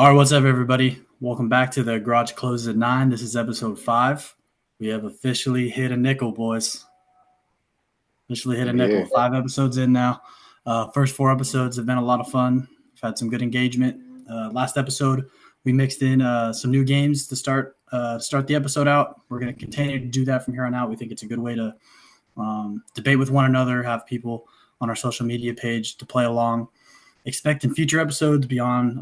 All right, what's up, everybody? Welcome back to the Garage Closes at 9. This is episode 5. We have officially hit a nickel, boys. Officially hit a nickel. 5 episodes in now. First 4 episodes have been a lot of fun. We've had some good engagement. Last episode, we mixed in some new games to start the episode out. We're going to continue to do that from here on out. We think it's a good way to debate with one another, have people on our social media page to play along. Expect in future episodes beyond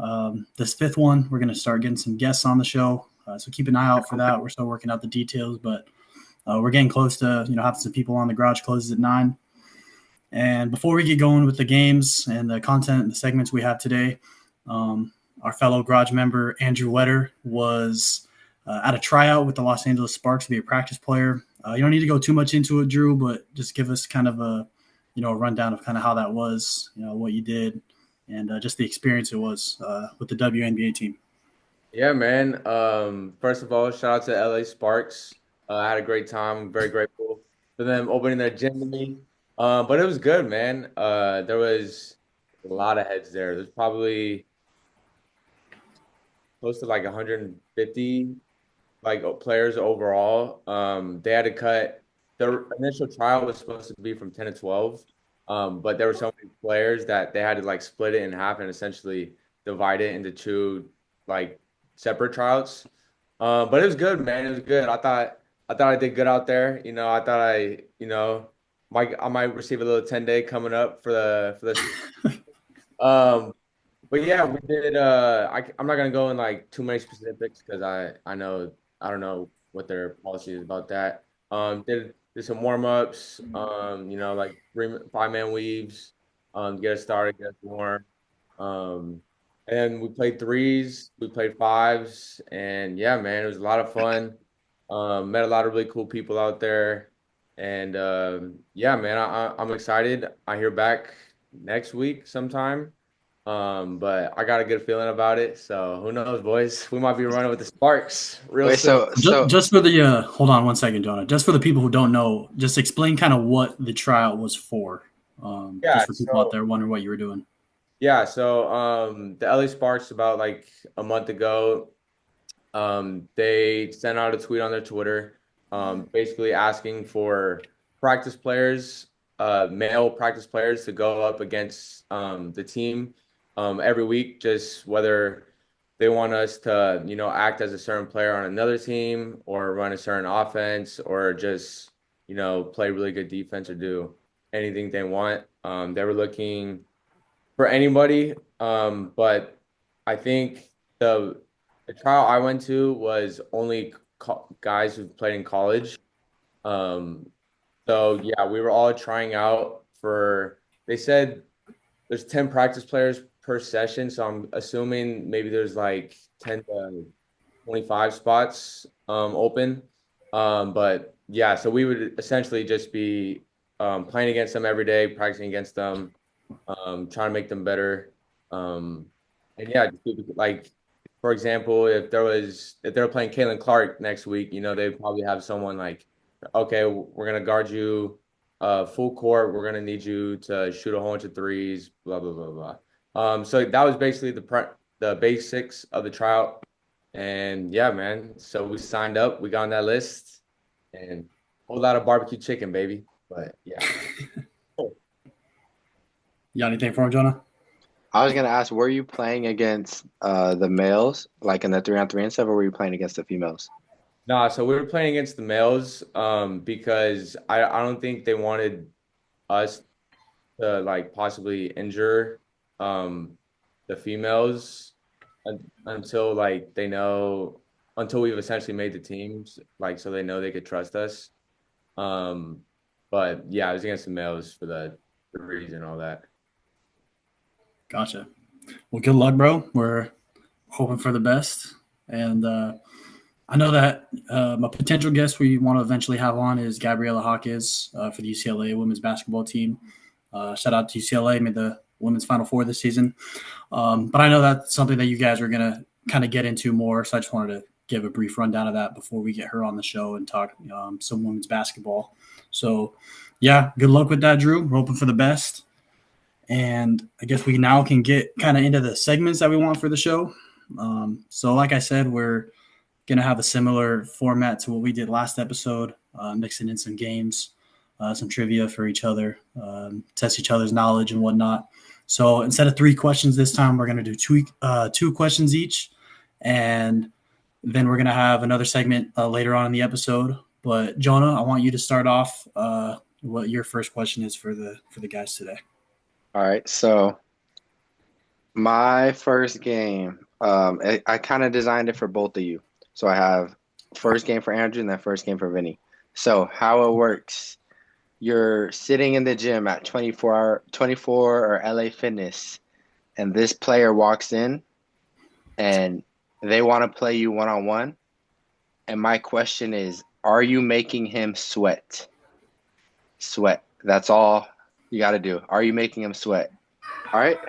this 5th one, we're going to start getting some guests on the show. So keep an eye out for that. We're still working out the details, but we're getting close to having some people on the Garage Closes at 9. And before we get going with the games and the content and the segments we have today, our fellow Garage member Andrew Wetter was at a tryout with the Los Angeles Sparks to be a practice player. You don't need to go too much into it, Drew, but just give us kind of a rundown of kind of how that was, what you did, and just the experience it was with the WNBA team. Yeah, man. First of all, shout out to LA Sparks. I had a great time. I'm very grateful for them opening their gym to me. But it was good, man. There was a lot of heads there. There's probably close to like 150 players overall. They had to cut. The initial trial was supposed to be from 10 to 12. But there were so many players that they had to split it in half and essentially divide it into two separate tryouts. But it was good, man. It was good. I thought I did good out there. I thought I might receive a little 10-day coming up for the but yeah, we did I'm not gonna go in too many specifics because I don't know what their policy is about that. Did some warm-ups, 5-man weaves, get us started, get us warm. And we played threes, we played fives, and yeah, man, it was a lot of fun. Met a lot of really cool people out there, and yeah, man, I'm excited. I hear back next week sometime, but I got a good feeling about it. So who knows, boys? We might be running with the Sparks real soon. Just for the hold on one second, Jonah. Just for the people who don't know, just explain kind of what the tryout was for. Yeah, Just for people out there wondering what you were doing. Yeah, so the LA Sparks about a month ago, they sent out a tweet on their Twitter, basically asking for practice players, male practice players to go up against the team every week, just whether they want us to, act as a certain player on another team or run a certain offense or just, play really good defense or do anything they want. They were looking for anybody. But I think the trial I went to was only guys who played in college. So yeah, we were all trying out for. They said there's 10 practice players per session, so I'm assuming maybe there's 10 to 25 spots open. But yeah, so we would essentially just be playing against them every day, practicing against them, trying to make them better. And yeah, for example, if they were playing Caitlin Clark next week, they'd probably have someone okay, we're gonna guard you full court. We're gonna need you to shoot a whole bunch of threes, blah blah blah blah. So that was basically the basics of the tryout. And yeah, man. So we signed up, we got on that list, and a whole lot of barbecue chicken, baby. But yeah. You got anything for him, Jonah? I was gonna ask, were you playing against the males, like in the 3-on-3 and stuff, or were you playing against the females? No, so we were playing against the males because I don't think they wanted us to possibly injure the females until they know until we've essentially made the teams so they know they could trust us. But yeah, I was against the males for the reason and all that. Gotcha. Well, good luck, bro. We're hoping for the best. And I know that a potential guest we want to eventually have on is Gabriella Hawkins for the UCLA women's basketball team. Shout out to UCLA, made the women's Final Four this season. But I know that's something that you guys are going to kind of get into more. So I just wanted to give a brief rundown of that before we get her on the show and talk some women's basketball. So, yeah, good luck with that, Drew. We're hoping for the best. And I guess we now can get kind of into the segments that we want for the show. So like I said, we're going to have a similar format to what we did last episode, mixing in some games, some trivia for each other, test each other's knowledge and whatnot. So instead of 3 questions this time, we're going to do two questions each. And then we're going to have another segment later on in the episode. But Jonah, I want you to start off what your first question is for the guys today. All right, so my first game, I kind of designed it for both of you. So I have first game for Andrew and then first game for Vinny. So how it works, you're sitting in the gym at 24 or LA Fitness, and this player walks in and they want to play you one-on-one. And my question is, are you making him sweat? Sweat. That's all you got to do. Are you making him sweat? All right?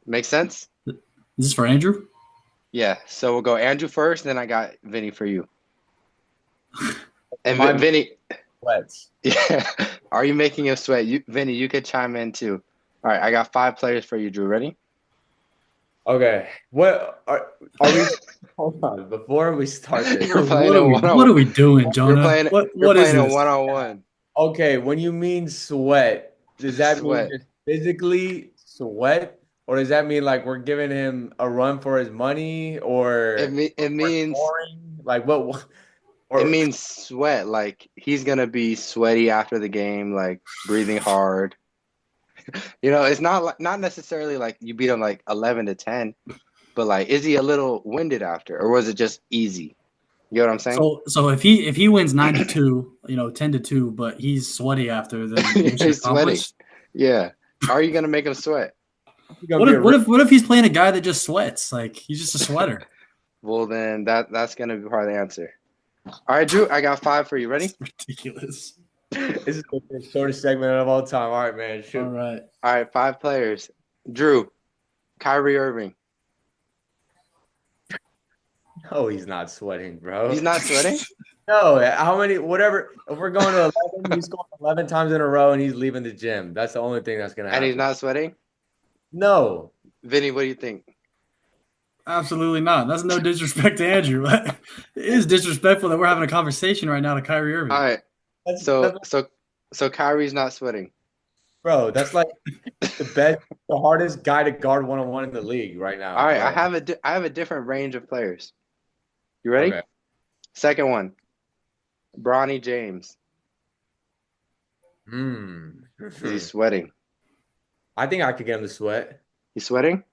Makes sense? Is this for Andrew? Yeah. So we'll go Andrew first, and then I got Vinny for you. And Mine- Vinny, Sweats. yeah. Are you making him sweat? Vinny, you could chime in too. All right, I got 5 players for you, Drew. Ready? Okay. What are we? Hold on. Before we start this. You're playing What are, a we, one-on-one. what are we doing, You're Jonah? playing, what you're is playing a this? one-on-one. Okay, when you mean sweat, does that Sweat. mean just physically sweat, or does that mean like we're giving him a run for his money, or It we're means scoring? Like what? Or it means sweat. Like he's gonna be sweaty after the game, like breathing hard. It's not necessarily like you beat him like 11-10, but like is he a little winded after, or was it just easy? You know what I'm saying? So if he wins 9-2, 10-2, but he's sweaty after, then mission He's sweaty. accomplished. Yeah. How are you gonna make him sweat? he's gonna be a What if he's playing a guy that just sweats? Like he's just a sweater. Well, then that's gonna be part of the answer. All right, Drew, I got 5 for you. Ready? Ridiculous. This is the shortest segment of all time. All right, man. Shoot. All right. All right, 5 players. Drew, Kyrie Irving. No, he's not sweating, bro. He's not sweating? No, how many? Whatever. If we're going to 11, he's going 11 times in a row, and he's leaving the gym. That's the only thing that's gonna happen. And he's not sweating? No. Vinny, what do you think? Absolutely not. That's no disrespect to Andrew. It is disrespectful that we're having a conversation right now to Kyrie Irving. All right. That's, So Kyrie's not sweating. bro, that's like the hardest guy to guard one-on-one in the league right now. All right, bro. I have a different range of players. You ready? Okay. Second one. Bronny James. Is he sweating? I think I could get him to sweat. He's sweating?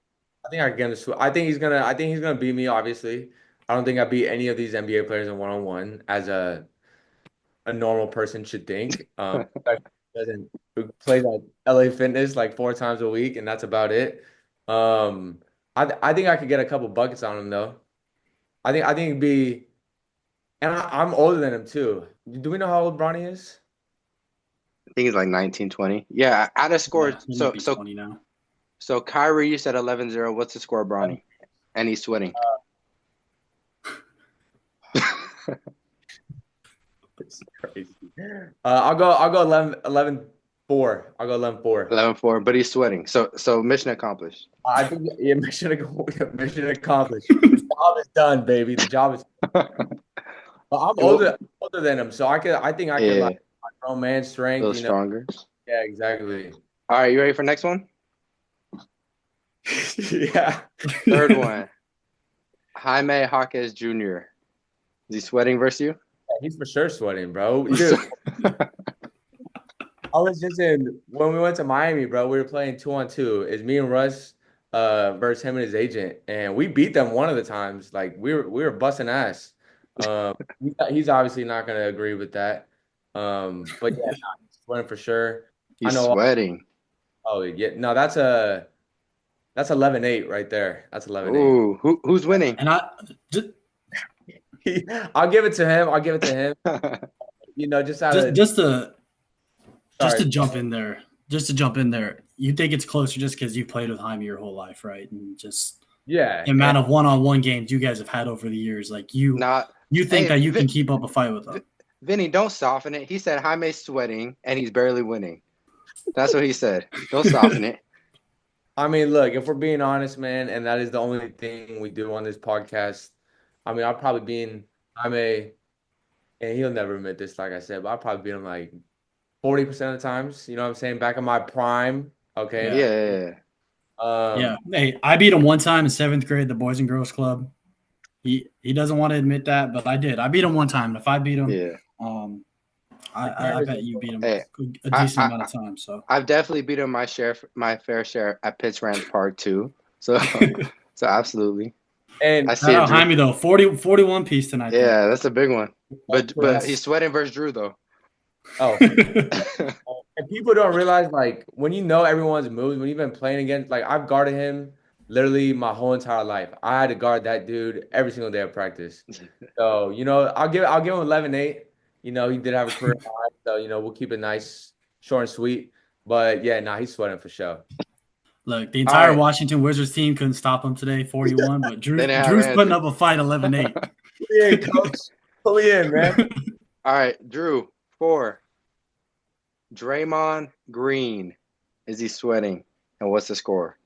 I think I could get him to sweat. I think he's gonna beat me, obviously. I don't think I beat any of these NBA players in one-on-one as a normal person should think. Who plays at LA Fitness like 4 times a week, and that's about it. I think I could get a couple buckets on him though. I think it'd be, and I'm older than him too. Do we know how old Bronny is? I think he's like 19, 20. Yeah, at a score. Yeah, he so might be so 20 now. so Kyrie, you said 11-0. What's the score, Bronny? And he's sweating. It's crazy. I'll go 11-4. I'll go 11-4. 11-4, but he's sweating. So mission accomplished. I think mission accomplished. The job is done, baby. The job is. But I'm older than him, so I think I can Yeah. like my grown man strength. A little stronger. Yeah, exactly. All right, you ready for next one? Yeah. Third one. Jaime Jaquez Jr. Is he sweating versus you? He's for sure sweating, bro. Dude, I was just when we went to Miami, bro. We were playing 2-on-2. It's me and Russ versus him and his agent, and we beat them one of the times. Like we were busting ass. He's obviously not gonna agree with that. But yeah, he's sweating for sure. He's I know. sweating. Oh yeah, no, that's 11-8 right there. That's 11-8. Ooh, who's winning? And I'll give it to him. Just out of just to Sorry. jump in there. You think it's closer just because you played with Jaime your whole life, right? And just yeah, the amount of one-on-one games you guys have had over the years, like you think Hey, that you can keep up a fight with them. Vinny, don't soften it. He said Jaime's sweating and he's barely winning. That's what he said. Don't soften it. I mean, look, if we're being honest, man, and that is the only thing we do on this podcast, I mean, I'll probably be in, and he'll never admit this, like I said, but I'll probably be in like 40% of the times, you know what I'm saying? Back in my prime, okay? Yeah. Yeah. Yeah. Hey, I beat him one time in 7th grade, the Boys and Girls Club. He doesn't want to admit that, but I did. I beat him one time. And if I beat him, Yeah. I bet you beat him Hey, a I, decent I, amount of time. So I've definitely beaten my fair share at Pitts Ranch Park too. So, so absolutely. I And see it, Drew. Jaime though, 41 piece tonight. Yeah, that's a big one. But Yes. he's sweating versus Drew though. oh, and people don't realize, like, when you know everyone's moves, when you've been playing against, like, I've guarded him literally my whole entire life. I had to guard that dude every single day of practice. So, you know, I'll give him 11-8. You know, he did have a career high, so you know, we'll keep it nice, short and sweet. But yeah, he's sweating for sure. Look, the entire right. Washington Wizards team couldn't stop him today, 41. But They didn't have Drew's an putting answer. up a fight, 11-8. Pull me in, coach. Pull me in, man. All right, Drew, 4. Draymond Green. Is he sweating? And what's the score?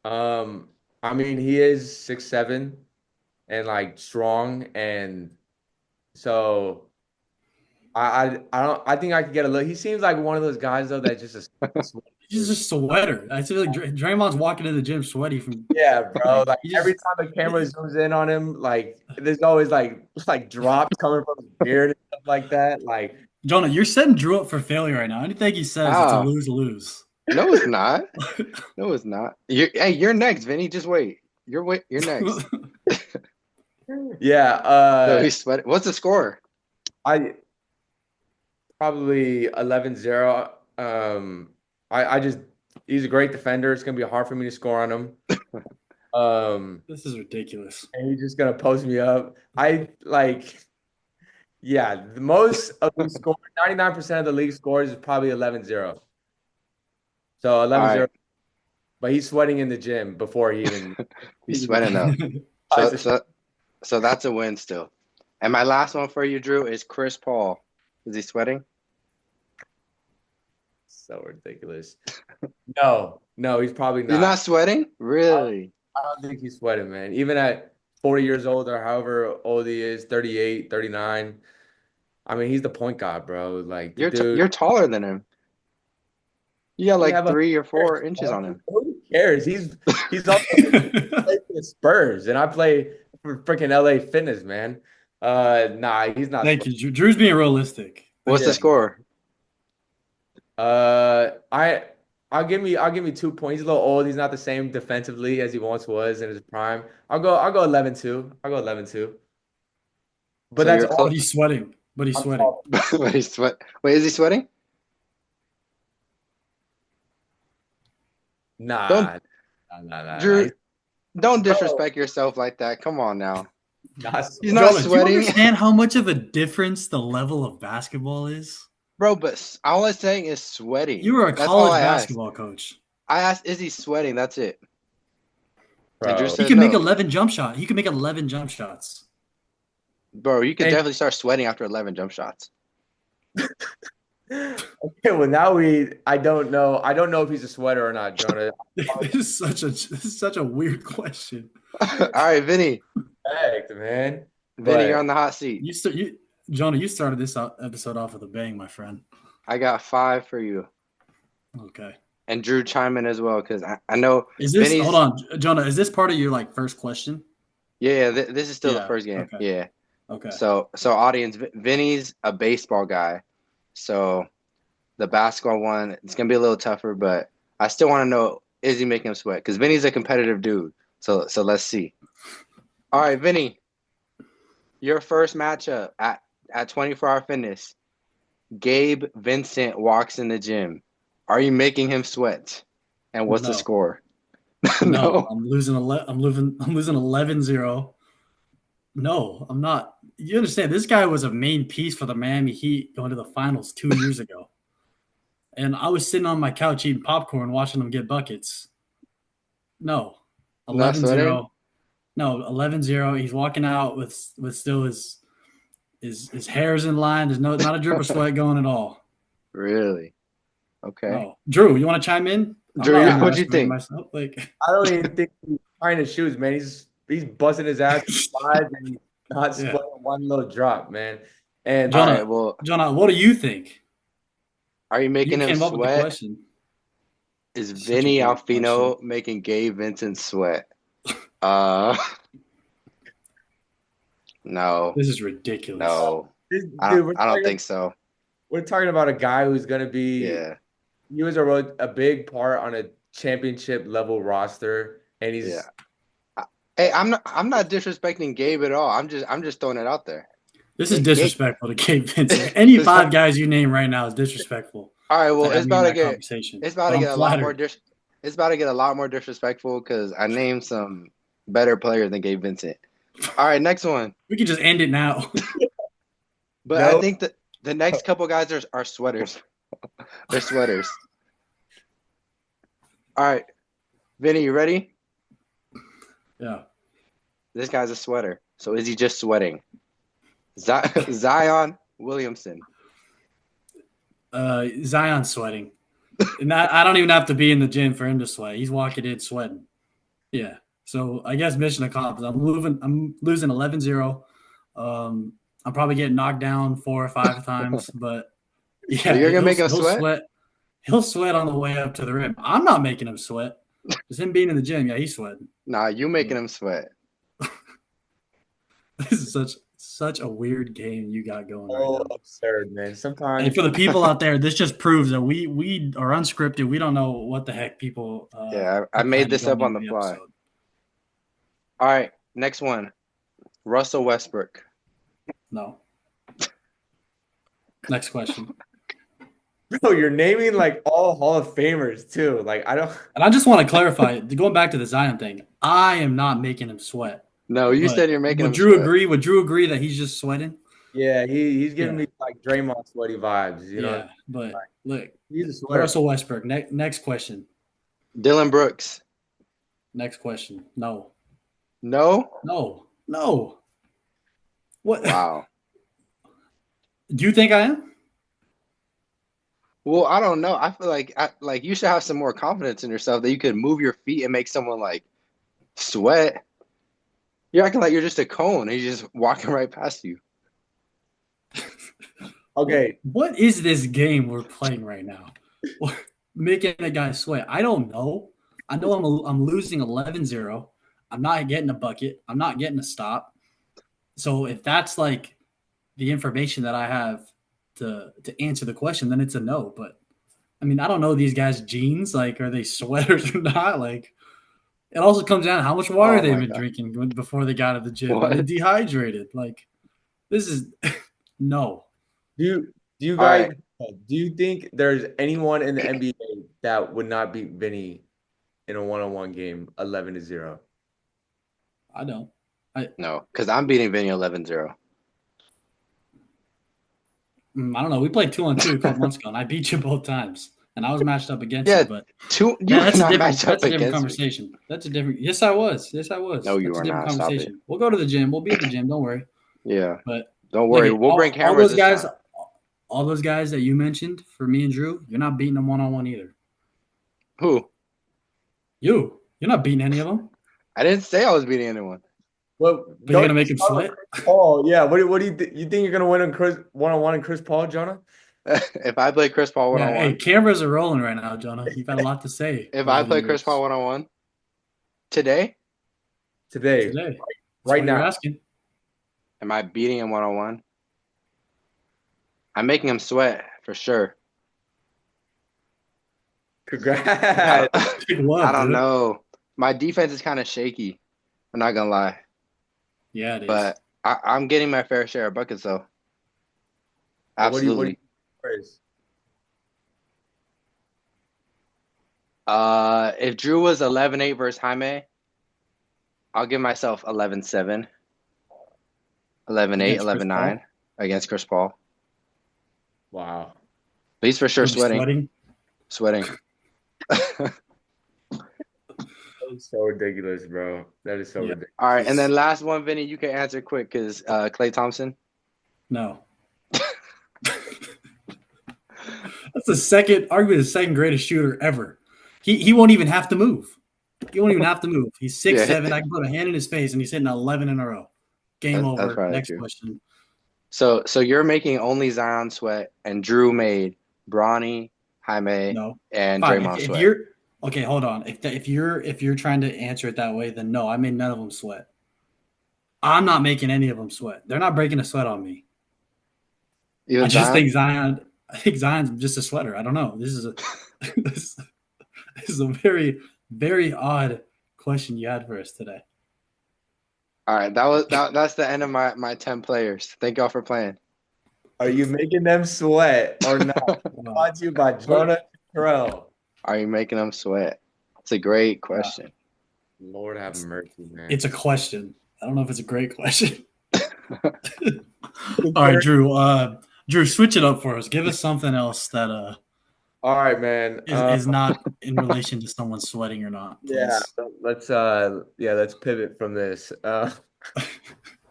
I mean, he is 6'7" and like strong, and so I think I could get a look. He seems like one of those guys though that just He's just a sweater. I feel like Draymond's walking to the gym sweaty from. yeah, bro. Like He just- every time the camera zooms in on him, like there's always like drops coming from his beard and stuff like that. Like Jonah, you're setting Drew up for failure right now. Anything he says, it's a How? lose-lose. No, it's not. No, it's not. You're next, Vinny. Just wait. You're next. yeah, No, he's sweating. What's the score? I probably 11-0. I just he's a great defender. It's gonna be hard for me to score on him. This is ridiculous. And he's just gonna post me up. Yeah, the most of the score, 99% of the league scores is probably 11-0. So 11-0. right. But he's sweating in the gym before he even He's sweating though. So that's a win still. And my last one for you, Drew, is Chris Paul. Is he sweating? So ridiculous. No, he's probably not. He's not sweating? Really? I don't think he's sweating, man. Even at 40 years old or however old he is, 38, 39. I mean, he's the point guard, bro. Like, the dude. You're taller than him. You got like have 3 or 4 inches on him. Who cares? He's also playing for the Spurs, and I play for freaking LA Fitness, man. Nah, he's not. Thank you, Drew. Drew's being realistic. What's the score? I'll give me 2 points. He's a little old. He's not the same defensively as he once was in his prime. I'll go 11-2. I'll go 11-2. But So that's you're all. close. But he's sweating. But he's sweating. But he's sweat. Wait, is he sweating? Nah. Don't- Nah. Drew, don't disrespect yourself like that. Come on now. Nah, He's not Jonah, do sweating. you understand how much of a difference the level of basketball is? Bro, but all I'm saying is sweating. You were a That's all college I asked. basketball coach. I asked, is he sweating? That's it. bro. And Drew He said can no. make 11 jump shots. He can make 11 jump shots. Bro, you could Hey. definitely start sweating after 11 jump shots. Okay, well now I don't know if he's a sweater or not, Jonah. This is such a weird question. All right, Vinny. Heck, man. Vinny, But- you're on the hot seat. Jonah, you started this episode off with a bang, my friend. I got 5 for you. Okay. And Drew chime in as well, because I know. Is this Vinny's- hold on, Jonah? Is this part of your first question? Yeah, this is still the Yeah, first game. okay. Yeah. Okay. So audience, Vinny's a baseball guy, so the basketball one it's gonna be a little tougher, but I still want to know, is he making him sweat? Because Vinny's a competitive dude. So let's see. All right, Vinny, your first matchup at 24-hour fitness. Gabe Vincent walks in the gym. Are you making him sweat? And what's the No. score? No, I'm losing 11-0. No, I'm not. You understand? This guy was a main piece for the Miami Heat going to the finals 2 years ago, and I was sitting on my couch eating popcorn, watching them get buckets. No, Not sweating? 11-0. No, 11-0. He's walking out with still his hair's in line. There's not a drip of sweat going at all. Really? Okay. No. Drew, you want to chime in? Drew, not what'd you underestimating think? myself. Like, I don't even think he's trying to shoes, man. He's busting his ass slides and he's not yeah. splitting one little drop, man. And All Jonah, right, well, Jonah, what do you think? are you You making him came up with the sweat? question. Is Such a Vinny weird Alfino question. making Gabe Vincent sweat? Uh, no, This is ridiculous. no, dude, I don't think so. we're talking about a guy who's gonna be. Yeah, He was a big part on a championship level roster, and yeah. he's Hey, I'm not disrespecting Gabe at all. I'm just throwing it out there. This is Gabe, disrespectful to Gabe Vincent. Any it's five not, guys you name right now is disrespectful all right. to Well, have me in that conversation. it's about But to I'm get a lot more flattered. it's about to get a lot more disrespectful because I named some better players than Gabe Vincent. All right, next one. We can just end it now. But I no. think that the next couple guys are sweaters. They're sweaters. All right, Vinny, you ready? Yeah. This guy's a sweater. So is he just sweating? Zion Williamson. Zion sweating. And I don't even have to be in the gym for him to sweat. He's walking in sweating. Yeah. So I guess mission accomplished. I'm losing 11-0. I'm probably getting knocked down 4 or 5 times, but yeah, So you're gonna make him sweat? He'll sweat on the way up to the rim. I'm not making him sweat. Just him being in the gym, yeah, he's sweating. Nah, you making him sweat. This is such a weird game you got going right so now. absurd, man. Sometimes And for the people out there, this just proves that we are unscripted. We don't know what the heck people. Yeah, I are made planning this up going on into the fly. episode. All right, next one. Russell Westbrook. No. Next question. bro, you're naming like all Hall of Famers too. Like I don't. And I just want to clarify, going back to the Zion thing, I am not making him sweat. No, you But said you're making him would Drew sweat. agree? Would Drew agree that he's just sweating? Yeah, he's giving Yeah. me like Draymond sweaty vibes. You know, Yeah, but look, he's a sweater. Russell Westbrook. Next question. Dylan Brooks. Next question. No. No? No. What? Wow. Do you think I am? Well, I don't know. I feel like you should have some more confidence in yourself that you could move your feet and make someone like sweat. You're acting like you're just a cone and he's just walking right past you. Okay, What is this game we're playing right now? Making a guy sweat. I don't know. I know I'm losing 11-0. I'm not getting a bucket. I'm not getting a stop. So if that's like the information that I have to answer the question, then it's a no. But I mean, I don't know these guys' genes. Like, are they sweaters or not? Like, it also comes down to how much water Oh they've my been God. drinking before they got to the gym. What? Are they dehydrated? Like, this is no. do you All guys right. do you think there's anyone in the NBA that would not beat Vinny in a one-on-one game 11-0? I don't. No, because I'm beating Vinny 11-0. I don't know. We played 2-on-2 a couple months ago, and I beat you both times. And I was matched up against Yeah, you, but You yeah, were not matched up that's a different against me. conversation. That's a different. Yes, I was. No, you that's were a different not. Stop conversation. We'll go to the gym. We'll be at the gym. Don't worry. Yeah. But Don't worry. look, We'll bring all cameras those this guys, time. all those guys that you mentioned for me and Drew, you're not beating them 1-on-1 either. Who? You're not beating any of them. I didn't say I was beating anyone. Well, But you're gonna make him sweat. Oh yeah. What do you think you're gonna win on Chris one-on-one and Chris Paul, Jonah? If I play Chris Paul Yeah, 1-on-1, hey, cameras are rolling right now, Jonah. You've got a lot to say. if over I the play Chris years. Paul 1-on-1 today, Today, Today, that's right what you're now. asking. am I beating him 1-on-1? I'm making him sweat for sure. Congrats. Big love, I don't dude. know. My defense is kind of shaky. I'm not gonna lie, Yeah, it is. but I'm getting my fair share of buckets though. What do you- Absolutely. Chris? If Drew was 11-8 versus Jaime, I'll give myself 11-7, 11-8, Against Chris 11-9 Paul? against Chris Paul. Wow. But he's for sure You'll be sweating. That is so ridiculous, bro. That is so Yeah. ridiculous. All right, and then last one, Vinny, you can answer quick because Klay Thompson. No. That's arguably the second greatest shooter ever. He won't even have to move. He won't even have to move. He's 6'7". Yeah. I can put a hand in his face, and he's hitting 11 in a row. Game That's over. probably Next true. question. So you're making only Zion Sweat, and Drew made Bronny, Jaime, No. and Fine. Draymond If Sweat. you're okay, hold on. If you're trying to answer it that way, then no, I made none of them sweat. I'm not making any of them sweat. They're not breaking a sweat on me. Even I just Zion? think Zion's just a sweater. I don't know. This is a this is a very, very odd question you had for us today. All right, that's the end of my 10 players. Thank y'all for playing. Are you making them sweat or not? Brought to you by Jonah Terrell. Are you making them sweat? It's a great question. Lord have mercy, man. It's a question. I don't know if it's a great question. All right, Drew. Drew, switch it up for us. Give us something else that all right, man. is not in relation to someone sweating or not. Please. Yeah, let's pivot from this. All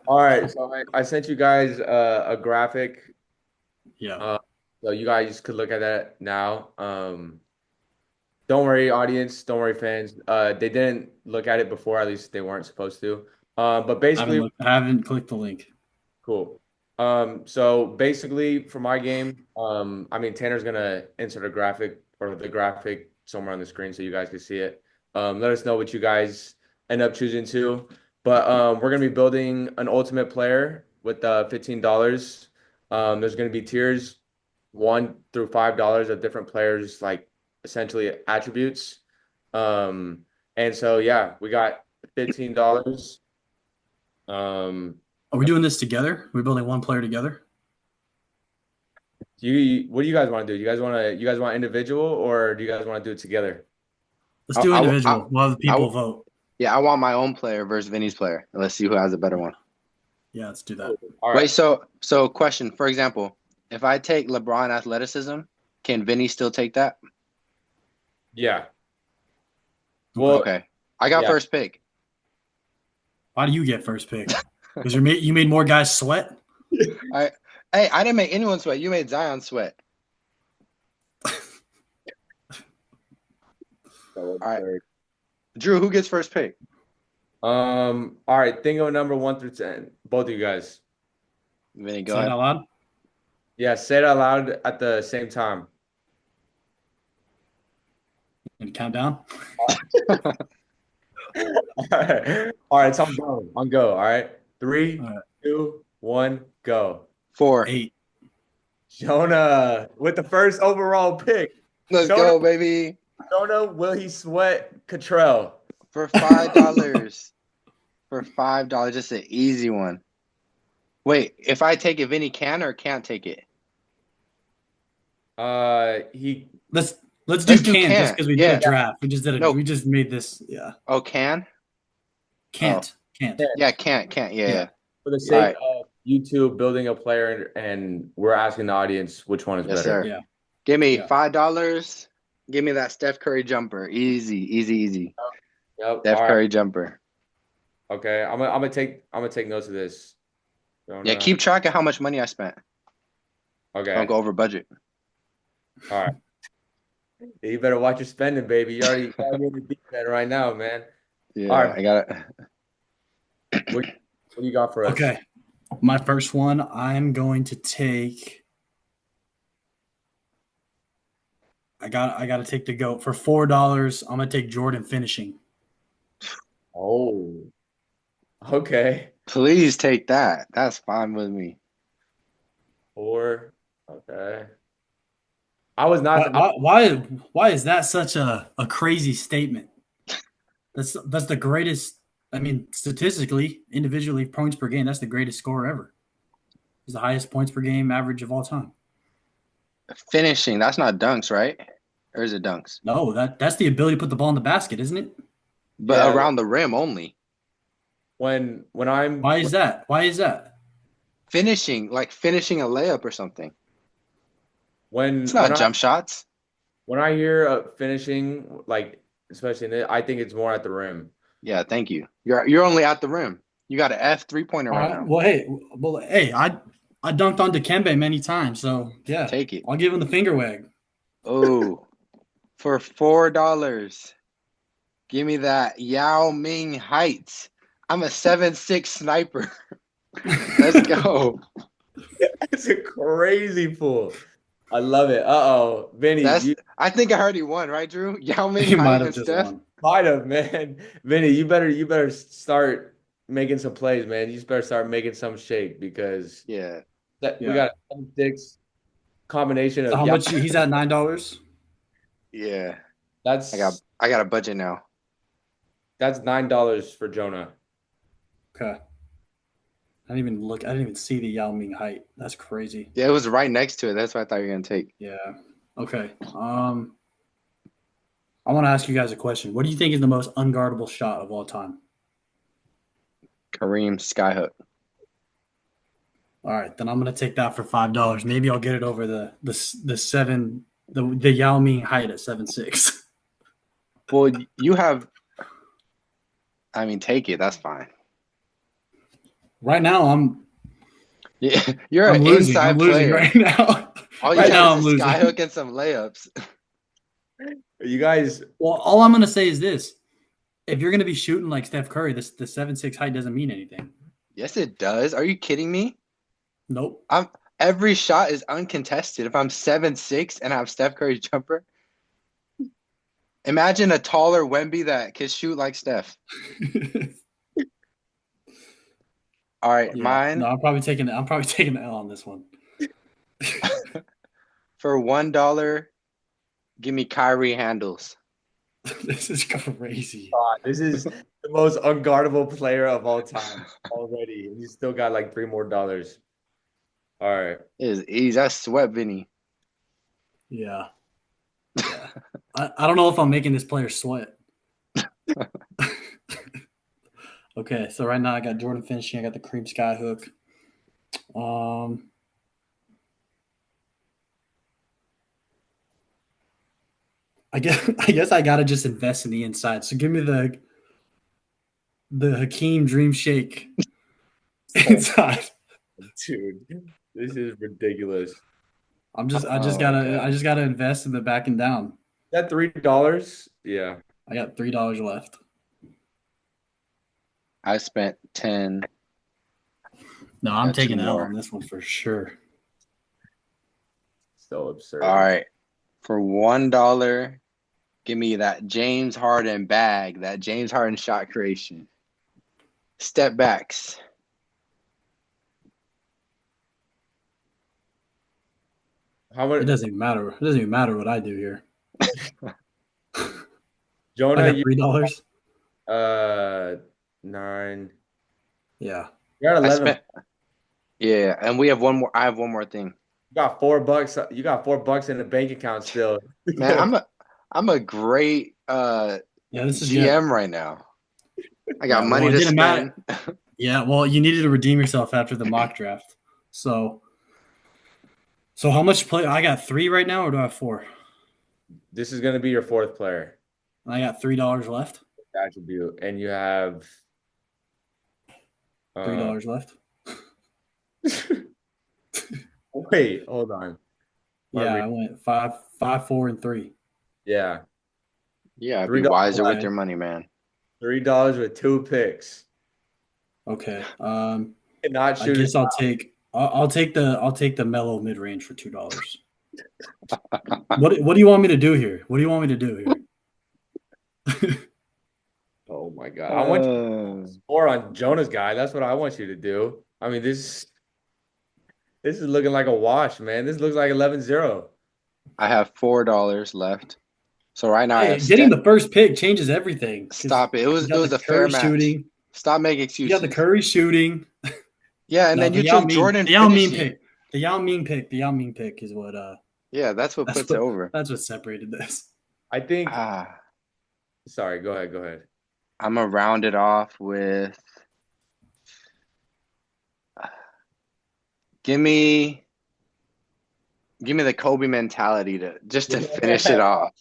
right, so I sent you guys a graphic. Yeah. So you guys could look at that now. Don't worry, audience. Don't worry, fans. They didn't look at it before. At least they weren't supposed to. But basically, I haven't clicked the link. cool. So basically, for my game, I mean, Tanner's gonna insert a graphic or the graphic somewhere on the screen so you guys can see it. Let us know what you guys end up choosing to. But we're gonna be building an ultimate player with $15. There's gonna be tiers $1 through $5 of different players, like essentially attributes. And so yeah, we got $15. Are we doing this together? We're building one player together. What do you guys want to do? You guys want individual, or do you guys want to do it together? Let's do individual. We'll have the people vote. Yeah, I want my own player versus Vinny's player. And let's see who has a better one. Yeah, let's do that. All right. Wait, so question, for example, if I take LeBron athleticism, can Vinny still take that? Yeah. Well, okay. I got first pick. Why do you get first pick? Because you made more guys sweat? I didn't make anyone sweat. You made Zion sweat. All right. Drew, who gets first pick? All right. Think of a number 1 through 10. Both of you guys. Vinny, go Say ahead. it out loud? Yeah, say it out loud at the same time. And count down? All right, so I'm go. All right. 3, 2, 1, go. 4. 8. Jonah with the first overall pick. Let's go, baby. Jonah, will he sweat Cottrell? For $5. For $5, just an easy one. Wait, if I take it, Vinny can or can't take it? Let's do can just because we did a draft. We just did No. we just made this. Yeah. Oh, can? Can't. Yeah, can't. Yeah. For the sake of YouTube building a player, and we're asking the audience which one is better. Sir. Yeah. Give me $5. Give me that Steph Curry jumper. Easy. Yep. Steph Curry jumper. Okay, I'm gonna take notes of this. Yeah, keep track of how much money I spent. Okay. Don't go over budget. All right. Yeah, you better watch your spending, baby. You already in the deep end right now, man. Yeah, all right. I got it. What do you got for us? Okay. My first one, I'm going to take. I got to take the GOAT for $4. I'm gonna take Jordan finishing. Oh. Okay. Please take that. That's fine with me. 4. Okay. I was not. Why is that such a crazy statement? That's the greatest. I mean, statistically, individually, points per game. That's the greatest score ever. It's the highest points per game average of all time. Finishing. That's not dunks, right? Or is it dunks? No, that's the ability to put the ball in the basket, isn't it? But around the rim only. When I'm. Why is that? Finishing, like finishing a layup or something. It's not jump shots. When I hear finishing, like especially I think it's more at the rim. Yeah, thank you. You're only at the rim. You got an F 3-pointer right now. Well, hey, I dunked on Dikembe many times, so yeah, take it. I'll give him the finger wag. Oh, For $4, give me that Yao Ming Heights. I'm a 7'6" sniper. Let's go. That's a crazy pull. I love it. Vinny, I think I already won, right, Drew? Yao Ming You might Heights have and just Steph. won. might have, man. Vinny, you better start making some plays, man. You just better start making some shake because Yeah. we got a 7-6 combination So of how much? He's at $9. Yeah. That's I got a budget now. that's $9 for Jonah. Okay. I didn't even see the Yao Ming height. That's crazy. Yeah, it was right next to it. That's what I thought you were gonna take. Yeah. Okay. I want to ask you guys a question. What do you think is the most unguardable shot of all time? Kareem Skyhook. All right, then I'm gonna take that for $5. Maybe I'll get it over the Yao Ming height at 7'6". Well, you have. I mean, take it. That's fine. Right now, Yeah, you're I'm an losing. inside I'm losing player. right now. All you Right now, got I'm is a losing. skyhook and some layups. You guys, Well, all I'm gonna say is this: if you're gonna be shooting like Steph Curry, the 7'6" height doesn't mean anything. Yes, it does. Are you kidding me? Nope. Every shot is uncontested. If I'm 7'6" and I have Steph Curry's jumper, imagine a taller Wemby that can shoot like Steph. All right, Yeah. mine No, I'm probably taking the L on this one. for $1. Give me Kyrie handles. This is crazy. God, this is the most unguardable player of all time already. And he's still got like $3 more. All right. It is easy. That's sweat, Vinny. Yeah. I don't know if I'm making this player sweat. Okay, so right now I got Jordan finishing. I got the Cream Skyhook. I guess I gotta just invest in the inside. So give me the Hakeem Dream Shake inside. Dude, this is ridiculous. I just gotta invest in the back and down. Is that $3? Yeah. I got $3 left. I spent 10. No, I'm Got taking two the L more. on this one for sure. So absurd. All right. For $1, give me that James Harden bag, that James Harden shot creation. Step backs. How It much? doesn't even matter. It doesn't even matter what I do here. Jonah, I got $3. 9. Yeah. You're at 11. Yeah, and we have one more. I have one more thing. You got $4. You got $4 in the bank account still. Man, I'm a great This is GM good. right now. I got Yeah, money well, it to didn't spend. matter. Yeah, well, you needed to redeem yourself after the mock draft. So how much play? I got 3 right now, or do I have 4? This is gonna be your 4th player. I got $3 left. Attribute, and you have $3 left. Wait, hold on. Yeah, I went 5, 4, and 3. Yeah, Yeah, be $3 wiser with left. your money, man. $3 with 2 picks. Okay. Cannot I shoot. guess I'll take the mellow mid range for $2. What do you want me to do here? What do you want me to do here? Oh my god! I want you to score on Jonah's guy. That's what I want you to do. I mean, this is looking like a wash, man. This looks like 11-0. I have $4 left. So right now I have Getting the first pick changes everything. Stop it. It was a fair Curry match. shooting. Stop making You excuses. got the Curry shooting. Yeah, and then you took Jordan The Yao Ming finishing. pick. The Yao Ming pick is what Yeah, that's what puts it over. That's what separated this. I think. Ah, Sorry, go ahead. I'm gonna round it off with. Give me the Kobe mentality to finish it off.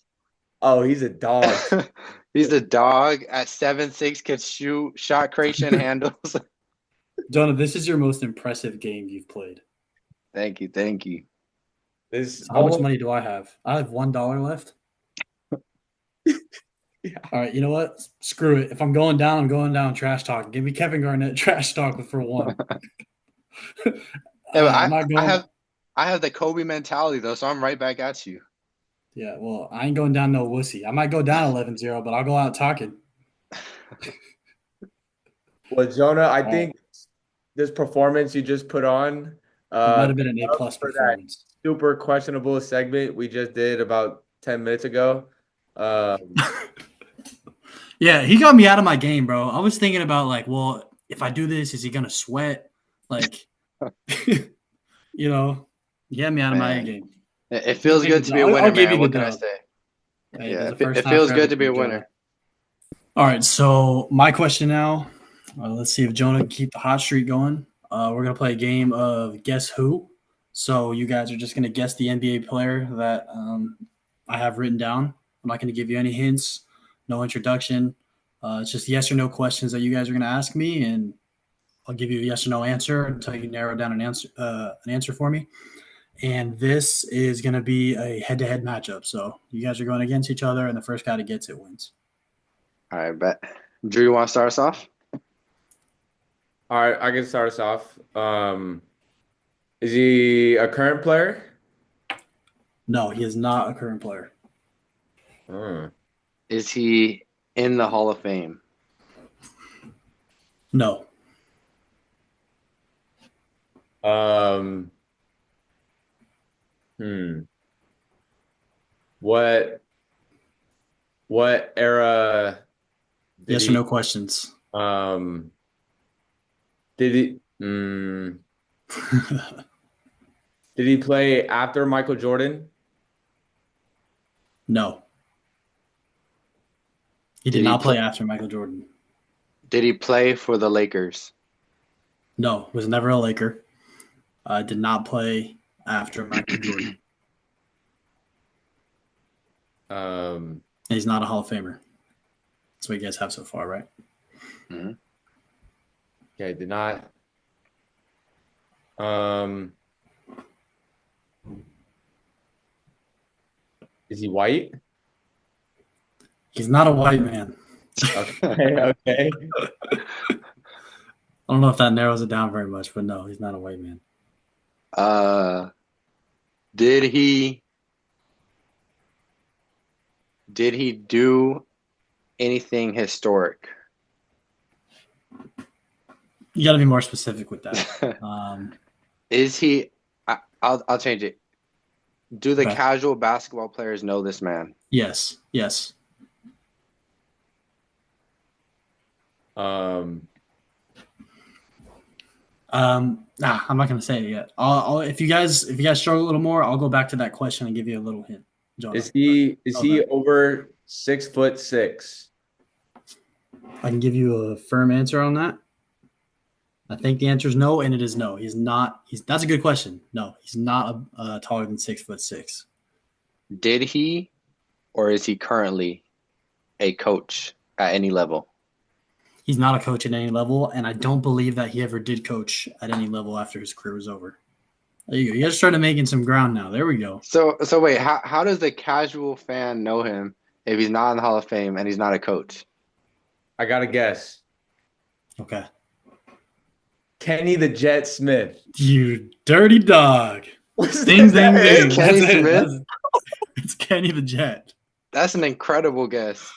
Oh, he's a dog. He's a dog at 7'6", can shoot, shot creation, handles. Jonah, this is your most impressive game you've played. Thank you. This How much money do I have? I have $1 left. All right, you know what? Screw it. If I'm going down, I'm going down trash talk. Give me Kevin Garnett trash talk for one. Yeah, but I'm not going. I have the Kobe mentality though, so I'm right back at you. Yeah, well, I ain't going down no wussy. I might go down 11-0, but I'll go out talking. Well, Jonah, I All right. think this performance you just put on It might have been an A+ for that performance. super questionable segment we just did about 10 minutes ago. Yeah, he got me out of my game, bro. I was thinking about like, well, if I do this, is he gonna sweat? Like, you know, he got me out of my Man, game. it feels good to be a I'll winner, give you man. the What can I dub. say? Hey, Yeah, there's a first it time feels for good to be a everything, winner. Jonah. All right, so my question now. Let's see if Jonah can keep the hot streak going. We're gonna play a game of Guess Who. So you guys are just gonna guess the NBA player that I have written down. I'm not gonna give you any hints, no introduction. It's just yes or no questions that you guys are gonna ask me, and I'll give you a yes or no answer until you narrow down an answer for me. And this is gonna be a head-to-head matchup. So you guys are going against each other, and the first guy that gets it wins. All right, bet. Drew, you want to start us off? All right, I can start us off. Is he a current player? No, he is not a current player. Hmm. Is he in the Hall of Fame? No. Um, hmm. What era did Yes or he no questions. um did he did he play after Michael Jordan? No. He did Did he not play play? after Michael Jordan. Did he play for the Lakers? No, was never a Laker. Did not play after Michael Jordan. Um, And he's not a Hall of Famer. That's what you guys have so far, right? Mhm. okay, did not. Um, is he white? He's not a white man. Okay, okay. I don't know if that narrows it down very much, but no, he's not a white man. Uh, did he do anything historic? You got to be more specific with that. Is he? I'll change it. Do the Okay. casual basketball players know this man? Yes. Um, I'm not gonna say it yet. If you guys struggle a little more, I'll go back to that question and give you a little hint. Jonah. is he Okay. over 6'6"? I can give you a firm answer on that. I think the answer is no, and it is no. He's not. That's a good question. No, he's not taller than 6'6". Did he, or is he currently a coach at any level? He's not a coach at any level, and I don't believe that he ever did coach at any level after his career was over. There you go. You guys started making some ground now. There we go. So wait, how does the casual fan know him if he's not in the Hall of Fame and he's not a coach? I got to guess. Okay. Kenny the Jet Smith. You dirty dog. What's Ding, that? ding, ding. Kenny That's it. Smith? It's Kenny the Jet. That's an incredible guess.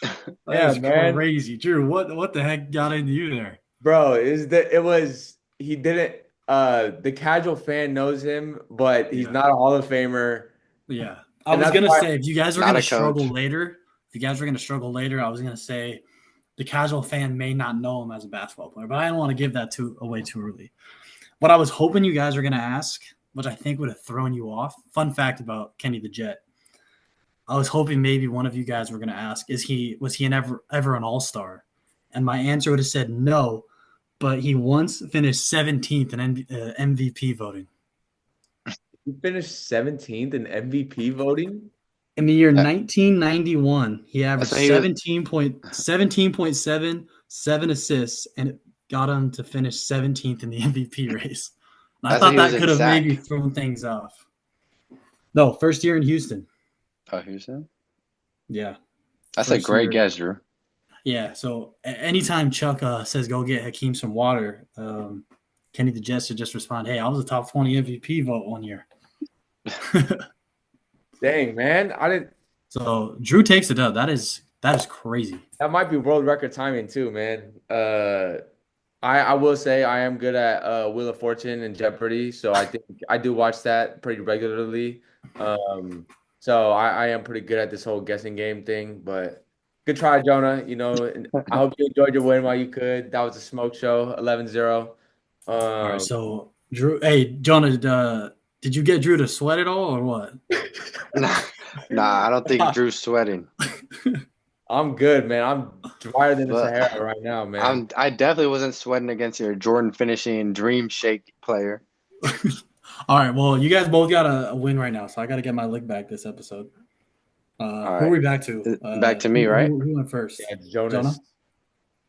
That is man. crazy. Drew, what the heck got into you there? Bro, he didn't the casual fan knows him, but he's Yeah. not a Hall of Famer. Yeah. I And was that's going to why- say, if you guys were Not going a to struggle coach. later, I was going to say the casual fan may not know him as a basketball player, but I didn't want to give that away too early. What I was hoping you guys were going to ask, which I think would have thrown you off, fun fact about Kenny the Jet. I was hoping maybe one of you guys were going to ask, was he ever an all-star? And my answer would have said no, but he once finished 17th in MVP voting. He finished 17th in MVP voting. In the year That- 1991, he averaged So he was- 17.7, 7 assists, and it got him to finish 17th in the MVP race. And I That's when thought he was that in could have SAC. maybe thrown things off. No, first year in Houston. Oh, Houston? Yeah. That's a First great year. guess, Drew. Yeah. So anytime Chuck says go get Hakeem some water, Kenny the Jester just respond, "Hey, I was a top 20 MVP vote one year." Dang, man. I didn't. So Drew takes it up. That is crazy. That might be world record timing too, man. I will say I am good at Wheel of Fortune and Jeopardy, so I think I do watch that pretty regularly. So I am pretty good at this whole guessing game thing. But good try, Jonah. You know, and I hope you enjoyed your win while you could. That was a smoke show, 11-0. All right. So Drew, hey Jonah, did you get Drew to sweat it all or what? Nah, I don't think Drew's sweating. I'm good, man. I'm drier than the But Sahara right now, man. I definitely wasn't sweating against your Jordan finishing Dream Shake player. All right. Well, you guys both got a win right now, so I got to get my lick back this episode. Who right. are we back to? Back to me, right? Who went first? Yeah, Jonas. Jonah?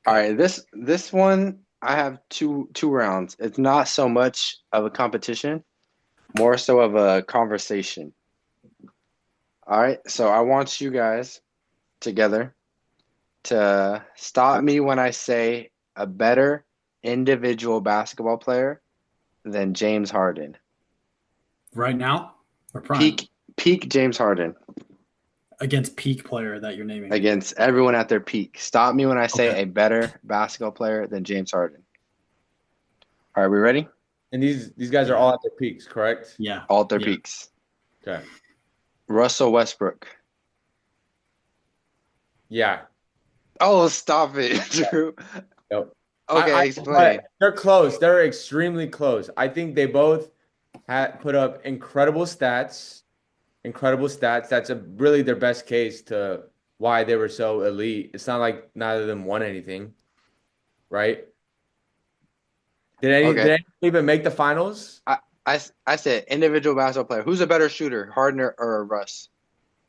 All right, this one I have two rounds. It's not so much of a competition, more so of a conversation. All right, so I want you guys together to stop me when I say a better individual basketball player than James Harden. Right now or prime? Peak James Harden. Against peak player that you're naming. Against everyone at their peak. Stop me when I say Okay. a better basketball player than James Harden. All right, we ready? And these guys are all at their peaks, correct? Yeah. All at their Yeah. peaks. Okay. Russell Westbrook. Yeah. Oh, stop it, Drew. Yep. Okay, explain. They're close. They're extremely close. I think they both had put up incredible stats. That's really their best case to why they were so elite. It's not like neither of them won anything, right? Did anyone even make the finals? I said individual basketball player. Who's a better shooter, Harden or Russ?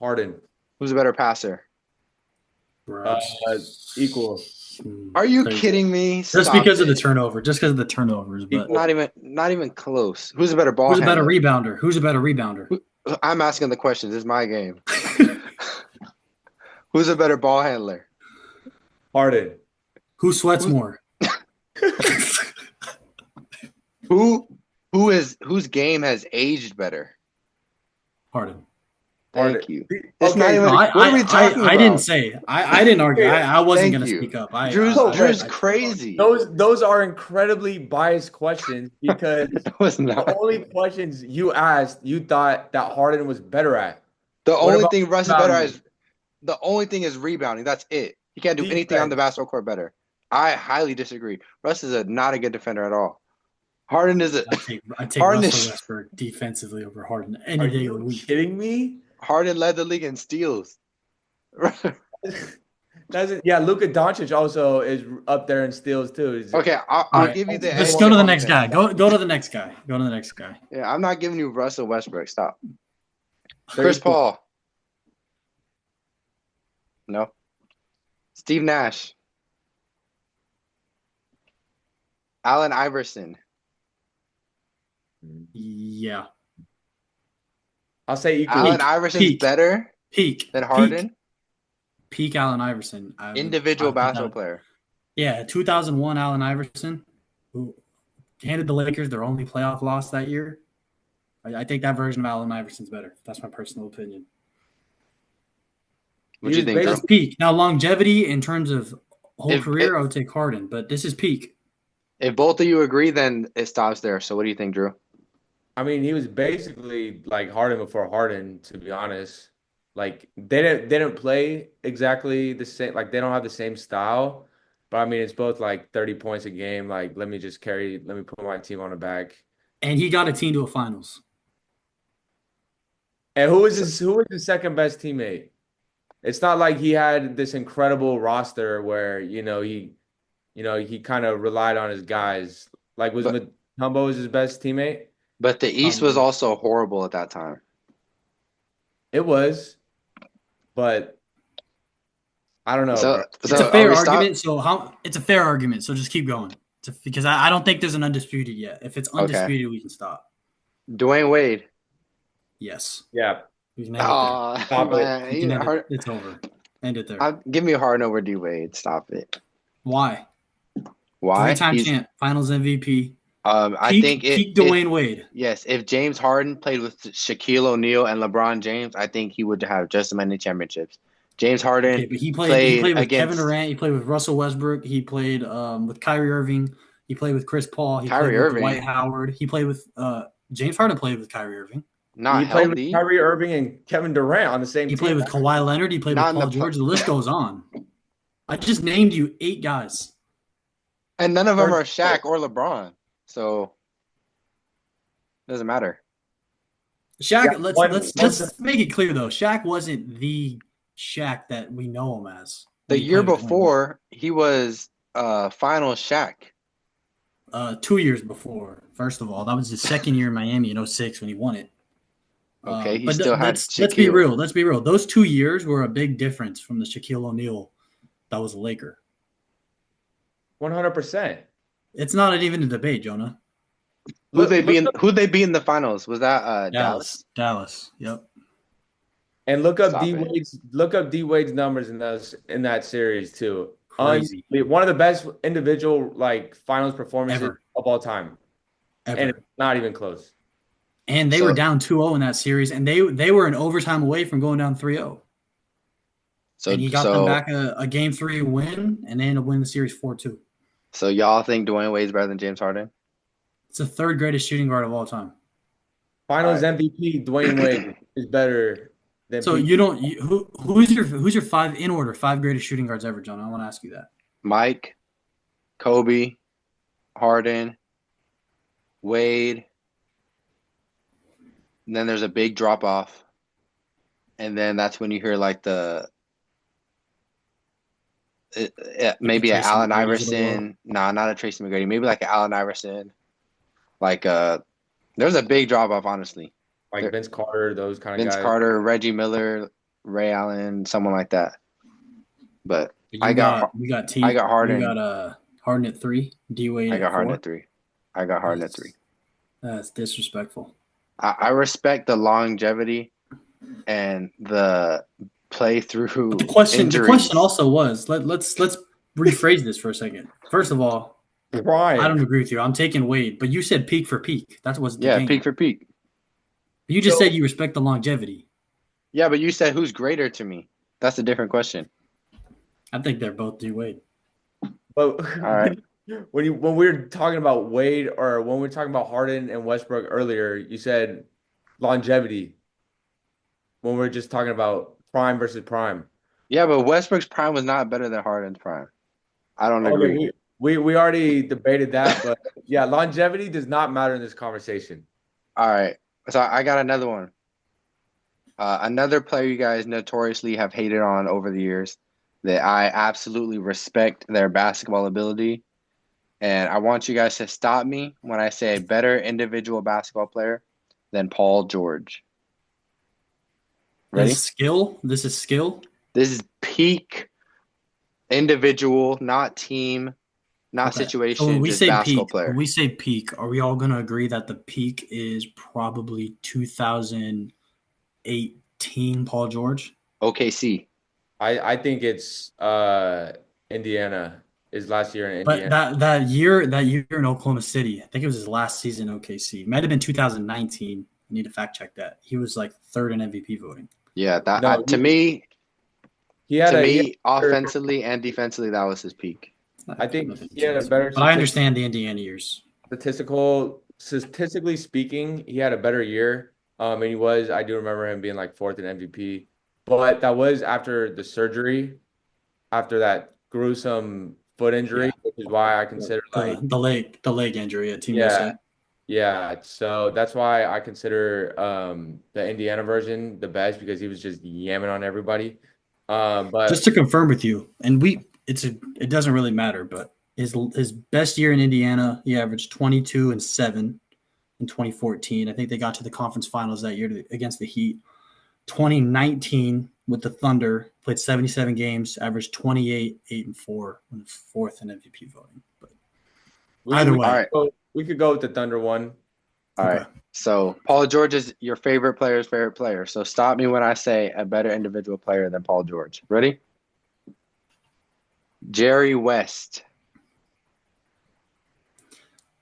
Harden. Who's a better passer? Equal. Are you kidding me? Just because of the turnover. Just because of the turnovers, but not even close. Who's a better ball who's a better handler? rebounder? Who's a better rebounder? I'm asking the questions. This is my game. Who's a better ball handler? Harden. Who sweats more? Whose game has aged better? Harden. Thank you. Okay, It's not even. What are we talking about? I didn't say. I didn't argue. I wasn't going to speak up. Drew's crazy. Those are incredibly biased questions because the only questions you asked, you thought that Harden was better at. The only thing Russ is better at is the only thing is rebounding. That's it. He can't do anything on the basketball court better. I highly disagree. Russ is not a good defender at all. Harden is I take Russell Westbrook defensively over Harden any day of the week. Are you kidding me? Harden led the league in steals. Luka Doncic also is up there in steals too. Okay, I'll give you the. Let's go to the next guy. Go to the next guy. Go to the next guy. Yeah, I'm not giving you Russell Westbrook. Stop. Chris Paul. No. Steve Nash. Allen Iverson. Yeah. I'll say equal. Allen Iverson's better than Harden. Peak Allen Iverson. Individual basketball player. Yeah, 2001 Allen Iverson, who handed the Lakers their only playoff loss that year. I think that version of Allen Iverson's better. That's my personal opinion. What do you think, That's peak. Now, longevity in terms of whole career, I would take Harden, but this is peak. If both of you agree, then it stops there. So what do you think, Drew? I mean, he was basically like Harden before Harden, to be honest. Like they didn't play exactly the same. Like they don't have the same style, but I mean, it's both like 30 points a game. Like let me put my team on the back. And he got a team to a finals. And who was his second best teammate? It's not like he had this incredible roster where he kind of relied on his guys. Like Mutombo was his best teammate. But the East was also horrible at that time. It was, but I don't know. It's a fair argument. It's a fair argument. So just keep going. Because I don't think there's an undisputed yet. If it's undisputed, we can stop. Dwayne Wade. Yes. Yeah. It's over. End it there. Give me a Harden over D Wade. Stop it. Why? Why? Three-time champ, Finals MVP. I think peak Dwayne Wade. Yes, if James Harden played with Shaquille O'Neal and LeBron James, I think he would have just as many championships. James Harden Okay, but he played with against Kevin Durant. He played with Russell Westbrook. He played with Kyrie Irving. He played with Chris Paul. He Kyrie played with Irving. Dwight Howard. He played with James Harden. Played with Kyrie Irving. Not He played with healthy. Kyrie Irving and Kevin Durant on the same He team. played with Kawhi Leonard. He played Not with in Paul the George. The list goes on. I just named you 8 guys. And none of them are Shaq or LeBron. So it doesn't matter. Shaq, Yeah, let's make it clear though. Shaq wasn't the Shaq that we know him as. The year before, he was final Shaq. 2 years before. First of all, that was his second year in Miami in 06 when he won it. Okay, he but still had let's Shaquille. be real. Let's be real. Those 2 years were a big difference from the Shaquille O'Neal that was a Laker. 100%. It's not even a debate, Jonah. Who'd they be in the finals? Was that Dallas? Dallas. Yep. And look up Stop D Wade's numbers in that series too. Crazy. One of the best individual finals performances Ever. of all time. Ever. And it's not even close. And they were down 2-0 in that series, and they were an overtime away from going down 3-0. And he got them back a Game 3 win, and they ended up winning the series 4-2. So y'all think Dwayne Wade's better than James Harden? It's the third greatest shooting guard of all time. Finals MVP Dwayne Wade is better than. So you don't who's your 5 in order 5 greatest shooting guards ever, Jonah? I want to ask you that. Mike, Kobe, Harden, Wade. And then there's a big drop off. And then that's when you hear maybe an Allen Iverson. Nah, not a Tracy McGrady. Maybe like an Allen Iverson. There's a big drop off, honestly. Like Vince Carter, those kind of guys. Vince Carter, Reggie Miller, Ray Allen, someone like that. But I got Harden. You got Harden at 3. D Wade. I got Harden at 3. That's disrespectful. I respect the longevity and the play through. The question also was let's rephrase this for a second. First of all, Brian. I don't agree with you. I'm taking Wade, but you said peak for peak. That was the game. Peak for peak. You just said you respect the longevity. Yeah, but you said who's greater to me. That's a different question. I think they're both D Wade. But all right. When we were talking about Wade or when we were talking about Harden and Westbrook earlier, you said longevity. When we were just talking about prime versus prime. Yeah, but Westbrook's prime was not better than Harden's prime. I don't agree. We already debated that, but yeah, longevity does not matter in this conversation. All right. So I got another one. Another player you guys notoriously have hated on over the years that I absolutely respect their basketball ability. And I want you guys to stop me when I say a better individual basketball player than Paul George. Ready? This is skill. This is peak individual, not team, not situation. So when we just say basketball peak, player. when we say peak, are we all going to agree that the peak is probably 2018 Paul George? OKC. I think it's Indiana. His last year in Indiana. But that year in Oklahoma City, I think it was his last season in OKC. It might have been 2019. I need to fact check that. He was like 3rd in MVP voting. Yeah, offensively and defensively, that was his peak. I think he had a better. But I understand the Indiana years. Statistically speaking, he had a better year. And I do remember him being like 4th in MVP. But that was after the surgery, after that gruesome foot injury, which is why I consider the leg injury at Team USA. Yeah, so that's why I consider the Indiana version the best because he was just yamming on everybody. But just to confirm with you, and it doesn't really matter, but his best year in Indiana, he averaged 22 and 7 in 2014. I think they got to the conference finals that year against the Heat. 2019 with the Thunder, played 77 games, averaged 28, 8 and 4, and 4th in MVP voting. But either way, we could go with the Thunder one. All right. So Paul George is your favorite player's favorite player. So stop me when I say a better individual player than Paul George. Ready? Jerry West.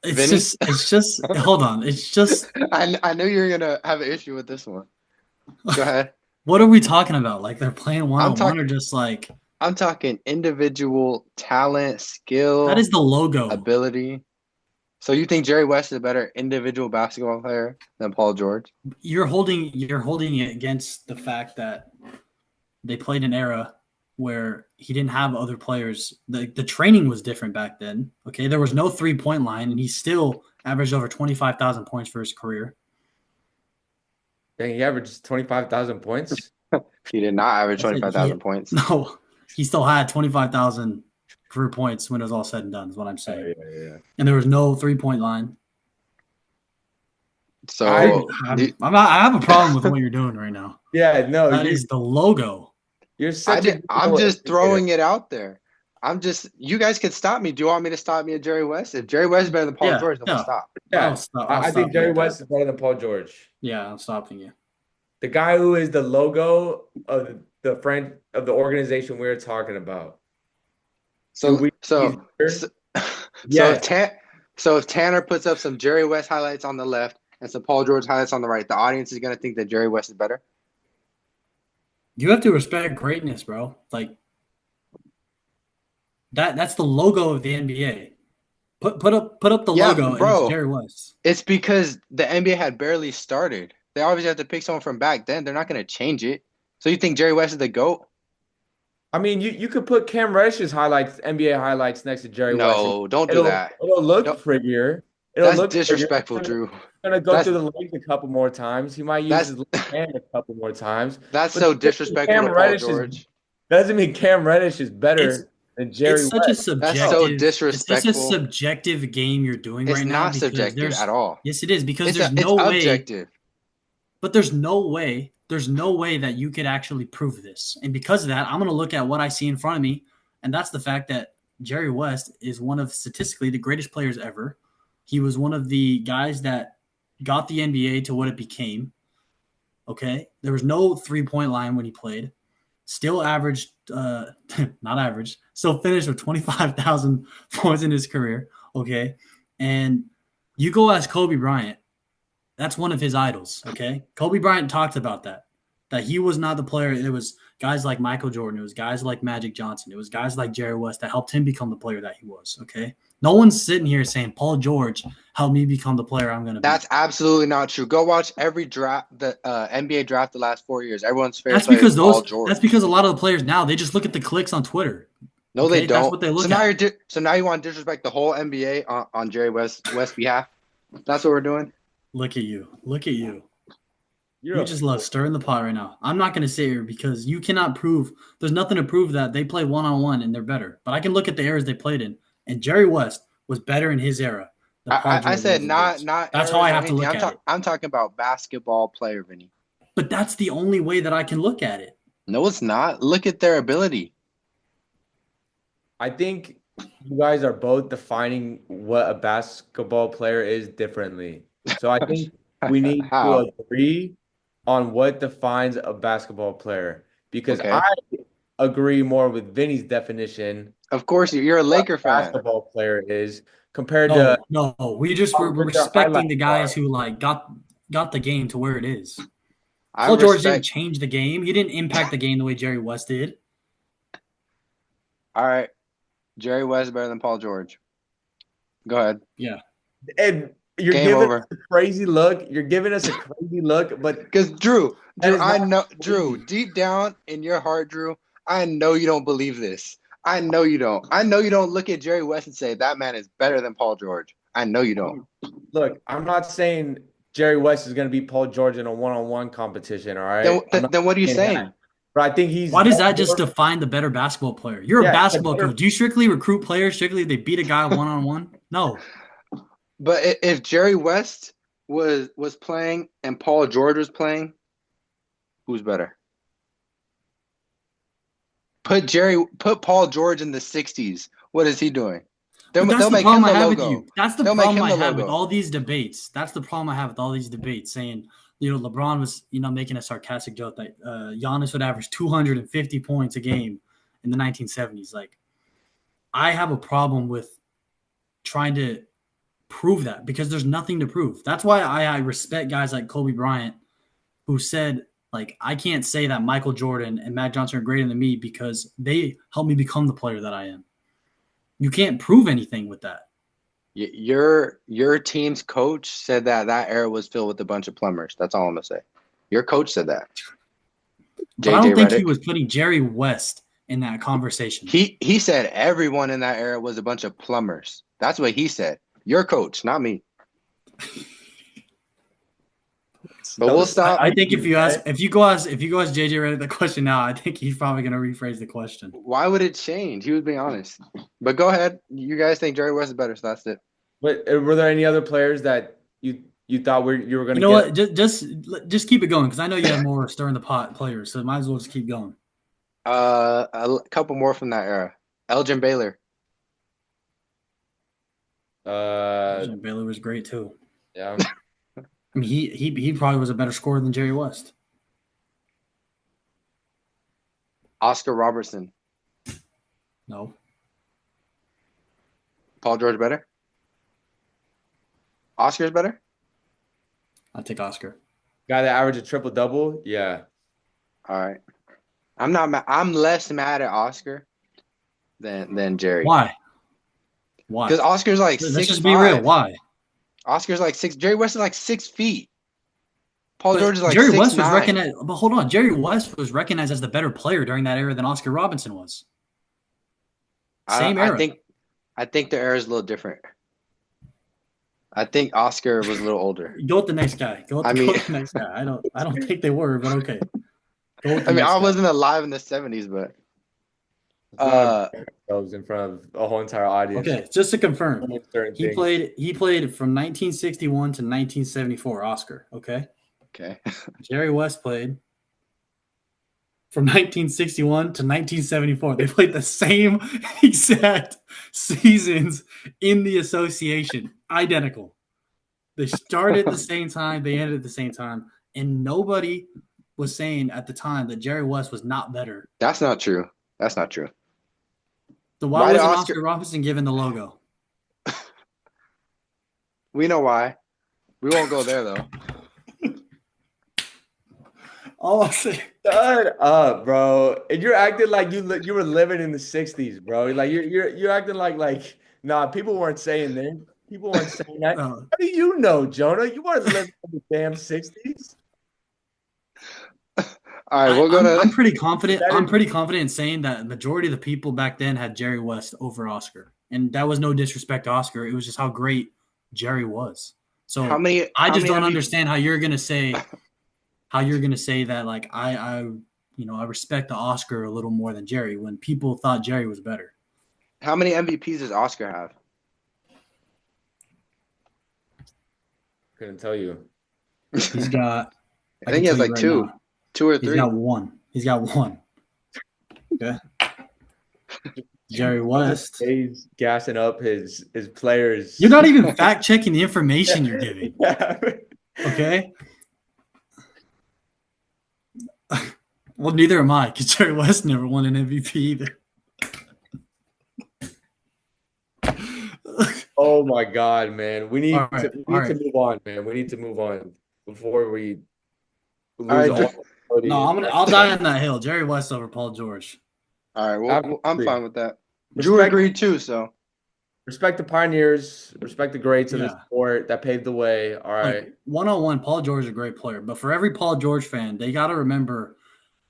Vinny? It's just. Hold on. It's just. I knew you were gonna have an issue with this one. Go ahead. What are we talking about? Like they're playing one I'm on one, talking. or just like I'm talking individual talent, skill, that is the logo. ability. So you think Jerry West is a better individual basketball player than Paul George? You're holding it against the fact that they played an era where he didn't have other players. The training was different back then. Okay, there was no 3-point line, and he still averaged over 25,000 points for his career. Dang, he averaged 25,000 points. He did not average 25,000 points. No, he still had 25,000 career points when it was all said and done. Is what I'm saying. Yeah. And there was no 3-point line. So I have a problem with what you're doing right now. Yeah, no, That is the logo. You're such I'm just throwing it out there. You guys can stop me. Do you want me to stop me at Jerry West? If Jerry West is better than Paul George, then we'll stop. Yeah, I think Jerry West is better than Paul George. Yeah, I'm stopping you. The guy who is the logo of the organization we're talking about. So if Tanner puts up some Jerry West highlights on the left and some Paul George highlights on the right, the audience is going to think that Jerry West is better? You have to respect greatness, bro. Like that's the logo of the NBA. Put up the logo, bro. And it's Jerry West. It's because the NBA had barely started. They obviously have to pick someone from back then. They're not going to change it. So you think Jerry West is the GOAT? I mean, you could put Cam Reddish's highlights, NBA highlights, next to Jerry West. No, don't do that. It'll look prettier. That's disrespectful, Drew. He's gonna go through the legs a couple more times. He might use his left hand a couple more times. That's so disrespectful to Paul George. Doesn't mean Cam Reddish is better than Jerry West. Such a subjective. That's so disrespectful. It's such a subjective game you're doing right now. It's not subjective at all. Yes, it is because there's no way. Objective. But there's no way that you could actually prove this. And because of that, I'm going to look at what I see in front of me, and that's the fact that Jerry West is one of statistically the greatest players ever. He was one of the guys that got the NBA to what it became. Okay? There was no 3-point line when he played. Still averaged still finished with 25,000 points in his career. Okay? And you go ask Kobe Bryant. That's one of his idols, okay? Kobe Bryant talked about that he was not the player. It was guys like Michael Jordan. It was guys like Magic Johnson. It was guys like Jerry West that helped him become the player that he was, okay? No one's sitting here saying Paul George helped me become the player I'm going to be. That's absolutely not true. Go watch every draft, the NBA draft the last 4 years. Everyone's favorite that's because Paul George. That's because a lot of the players now, they just look at the clicks on Twitter. No, okay? They don't. That's what they look at. So now you want to disrespect the whole NBA on Jerry West's behalf? That's what we're doing? Look at you. You just love stirring the pot right now. I'm not going to sit here because you cannot prove – there's nothing to prove that they play one-on-one and they're better. But I can look at the eras they played in, and Jerry West was better in his era. I said not that's how I have to look at it. I'm talking about basketball player, Vinny. But that's the only way that I can look at it. No, it's not. Look at their ability. I think you guys are both defining what a basketball player is differently. So I think we need to agree on what defines a basketball player, because I agree more with Vinny's definition. Of course, you're a Laker fan. Basketball player is compared to we're respecting the guys who like got the game to where it is. Paul George didn't change the game. He didn't impact the game the way Jerry West did. All right, Jerry West better than Paul George. Go ahead. Yeah, and you're giving us a crazy look. You're giving us a crazy look, but because Drew, I know, Drew, deep down in your heart, Drew, I know you don't believe this. I know you don't. I know you don't look at Jerry West and say that man is better than Paul George. I know you don't. Look, I'm not saying Jerry West is going to beat Paul George in a one-on-one competition. All right. Then what are you saying? But I think he's. Why does that just define the better basketball player? You're a basketball coach. Do you strictly recruit players strictly if they beat a guy one-on-one? No. But if Jerry West was playing and Paul George was playing, who's better? Put Paul George in the 60s. What is he doing? They'll make him the logo. That's the problem I have with all these debates. That's the problem I have with all these debates saying, LeBron was, making a sarcastic joke that Giannis would average 250 points a game in the 1970s. Like, I have a problem with trying to prove that because there's nothing to prove. That's why I respect guys like Kobe Bryant who said, like, I can't say that Michael Jordan and Matt Johnson are greater than me because they helped me become the player that I am. You can't prove anything with that. Your team's coach said that era was filled with a bunch of plumbers. That's all I'm gonna say. Your coach said that. But I don't think he was putting Jerry West in that conversation. He said everyone in that era was a bunch of plumbers. That's what he said. Your coach, not me. But we'll stop. I think if you go ask JJ Redick the question now, I think he's probably going to rephrase the question. Why would it change? He was being honest. But go ahead. You guys think Jerry West is better, so that's it. But were there any other players that you thought you were going to? You know what? Just keep it going because I know you have more stir in the pot players, so might as well just keep going. A couple more from that era. Elgin Baylor. Elgin Baylor was great too. Yeah. I mean, he probably was a better scorer than Jerry West. Oscar Robertson. No. Paul George better? Oscar's better? I'll take Oscar. Guy that averaged a triple-double? Yeah. All right. I'm less mad at Oscar than Jerry. Why? Because Oscar's like 6'5". Let's just be real. Why? Oscar's like 6. Jerry West is like 6 feet. Paul George is like Jerry 6'9". West was recognized. But hold on, Jerry West was recognized as the better player during that era than Oscar Robertson was. Same era. I think the era is a little different. I think Oscar was a little older. Go with the next guy. Go with the next guy. I don't think they were, but okay. I wasn't alive in the 70s, but in front of a whole entire audience. Okay, just to confirm, he played from 1961 to 1974. Oscar. Okay. Jerry West played from 1961 to 1974. They played the same exact seasons in the association, identical. They started at the same time, they ended at the same time, and nobody was saying at the time that Jerry West was not better. That's not true. So why wasn't Oscar Robertson given the logo? We know why. We won't go there though. All I'll say, shut up, bro. And you're acting like you were living in the '60s, bro. Like you're acting like nah. People weren't saying that. People weren't saying that. How do you know, Jonah? You weren't living in the damn '60s. All right, we'll go to. I'm pretty confident. I'm pretty confident in saying that the majority of the people back then had Jerry West over Oscar, and that was no disrespect to Oscar. It was just how great Jerry was. So I just don't understand how you're gonna say that. Like I respect the Oscar a little more than Jerry when people thought Jerry was better. How many MVPs does Oscar have? Couldn't tell you. He's got. I think he has like right 2. Now. 2 or 3. He's got one. Okay. Jerry West. He's gassing up his players. You're not even fact checking the information you're giving. Okay. Well, neither am I, because Jerry West never won an MVP either. Oh my God, man! We need to move on, man. We need to move on before we lose I'll die on that hill. Jerry West over Paul George. All right, well, I'm fine with that. Drew agreed too, so respect the pioneers, respect the greats of the sport that paved the way. All right, one-on-one, Paul George is a great player, but for every Paul George fan, they got to remember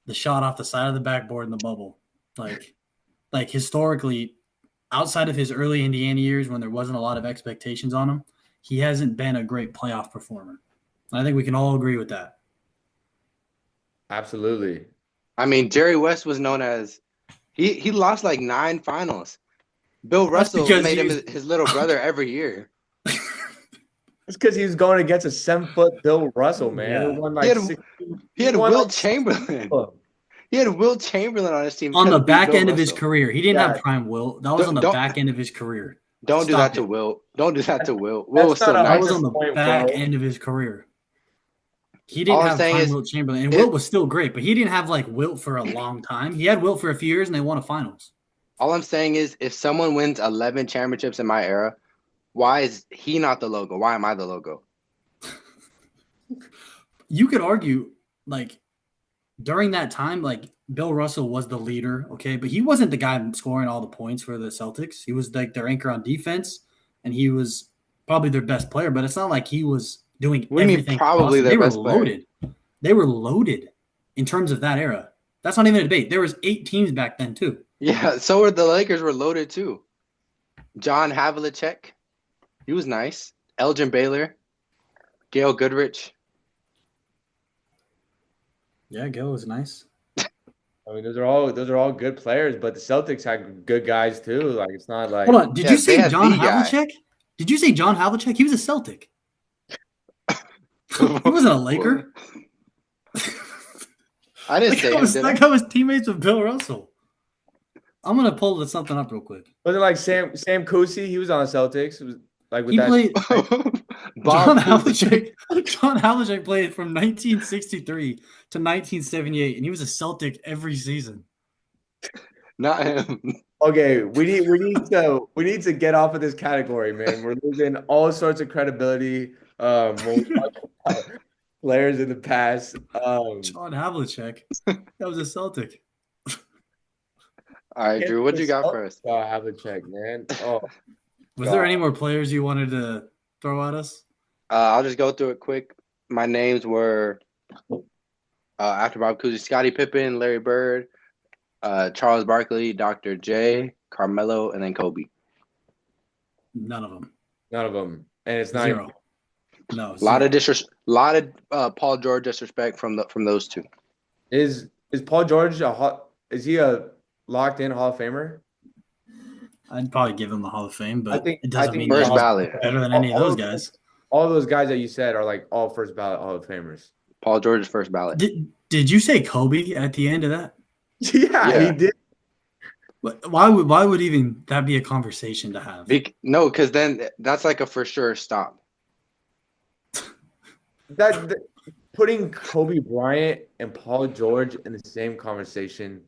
the shot off the side of the backboard in the bubble. Like historically, outside of his early Indiana years when there wasn't a lot of expectations on him, he hasn't been a great playoff performer. I think we can all agree with that. Absolutely. I mean, Jerry West was known as he lost like 9 finals. Bill Russell made him his little brother every year. It's because he was going against a 7-foot Bill Russell, man. Yeah. He had Wilt Chamberlain. He had Wilt Chamberlain on his team. On the back end of his career. He didn't have prime Wilt. That was on the back end of his career. Don't do that to Wilt. Don't do that to Wilt. Wilt was so nice. That was on the back end of his career. He didn't have prime Wilt Chamberlain. And Wilt was still great, but he didn't have like Wilt for a long time. He had Wilt for a few years, and they won a finals. All I'm saying is, if someone wins 11 championships in my era, why is he not the logo? Why am I the logo? You could argue, like, during that time, like, Bill Russell was the leader, okay, but he wasn't the guy scoring all the points for the Celtics. He was like their anchor on defense, and he was probably their best player. But it's not like he was doing We mean everything probably possible. their They were best player. loaded. They were loaded in terms of that era. That's not even a debate. There was 8 teams back then too. Yeah, so were the Lakers were loaded too. John Havlicek, he was nice. Elgin Baylor, Gail Goodrich. Yeah, Gil was nice. I mean, those are all good players, but the Celtics had good guys too. Like it's not like Hold on. Did you They say had John the guy. Havlicek? Did you say John Havlicek? He was a Celtic. He wasn't a Laker. I didn't say him, did I? That guy was teammates with Bill Russell. I'm gonna pull something up real quick. wasn't like Sam Cousy. He was on the Celtics. It was like with He that. played. Bob John Havlicek. John Havlicek played from 1963 to 1978, and he was a Celtic every season. Not him. Okay, we need to get off of this category, man. We're losing all sorts of credibility when we talk about players in the past. John Havlicek. That was a Celtic. All right, Drew, what you got first? Oh, Havlicek, man. Oh, Was there any more players you wanted to throw at us? I'll just go through it quick. My names were after Bob Cousy, Scottie Pippen, Larry Bird, Charles Barkley, Dr. J, Carmelo, and then Kobe. None of them. none of them, and it's not Zero. No. A lot zero. lot of Paul George disrespect from those two. Is Paul George is he a locked in Hall of Famer? I'd probably give him the Hall of Fame, but it I doesn't think mean first he's ballot. better than any of those guys. All those guys that you said are like all first ballot Hall of Famers. Paul George's first ballot. Did you say Kobe at the end of that? Yeah, he did. Why would even that be a conversation to have? No, because then that's like a for sure stop. That putting Kobe Bryant and Paul George in the same conversation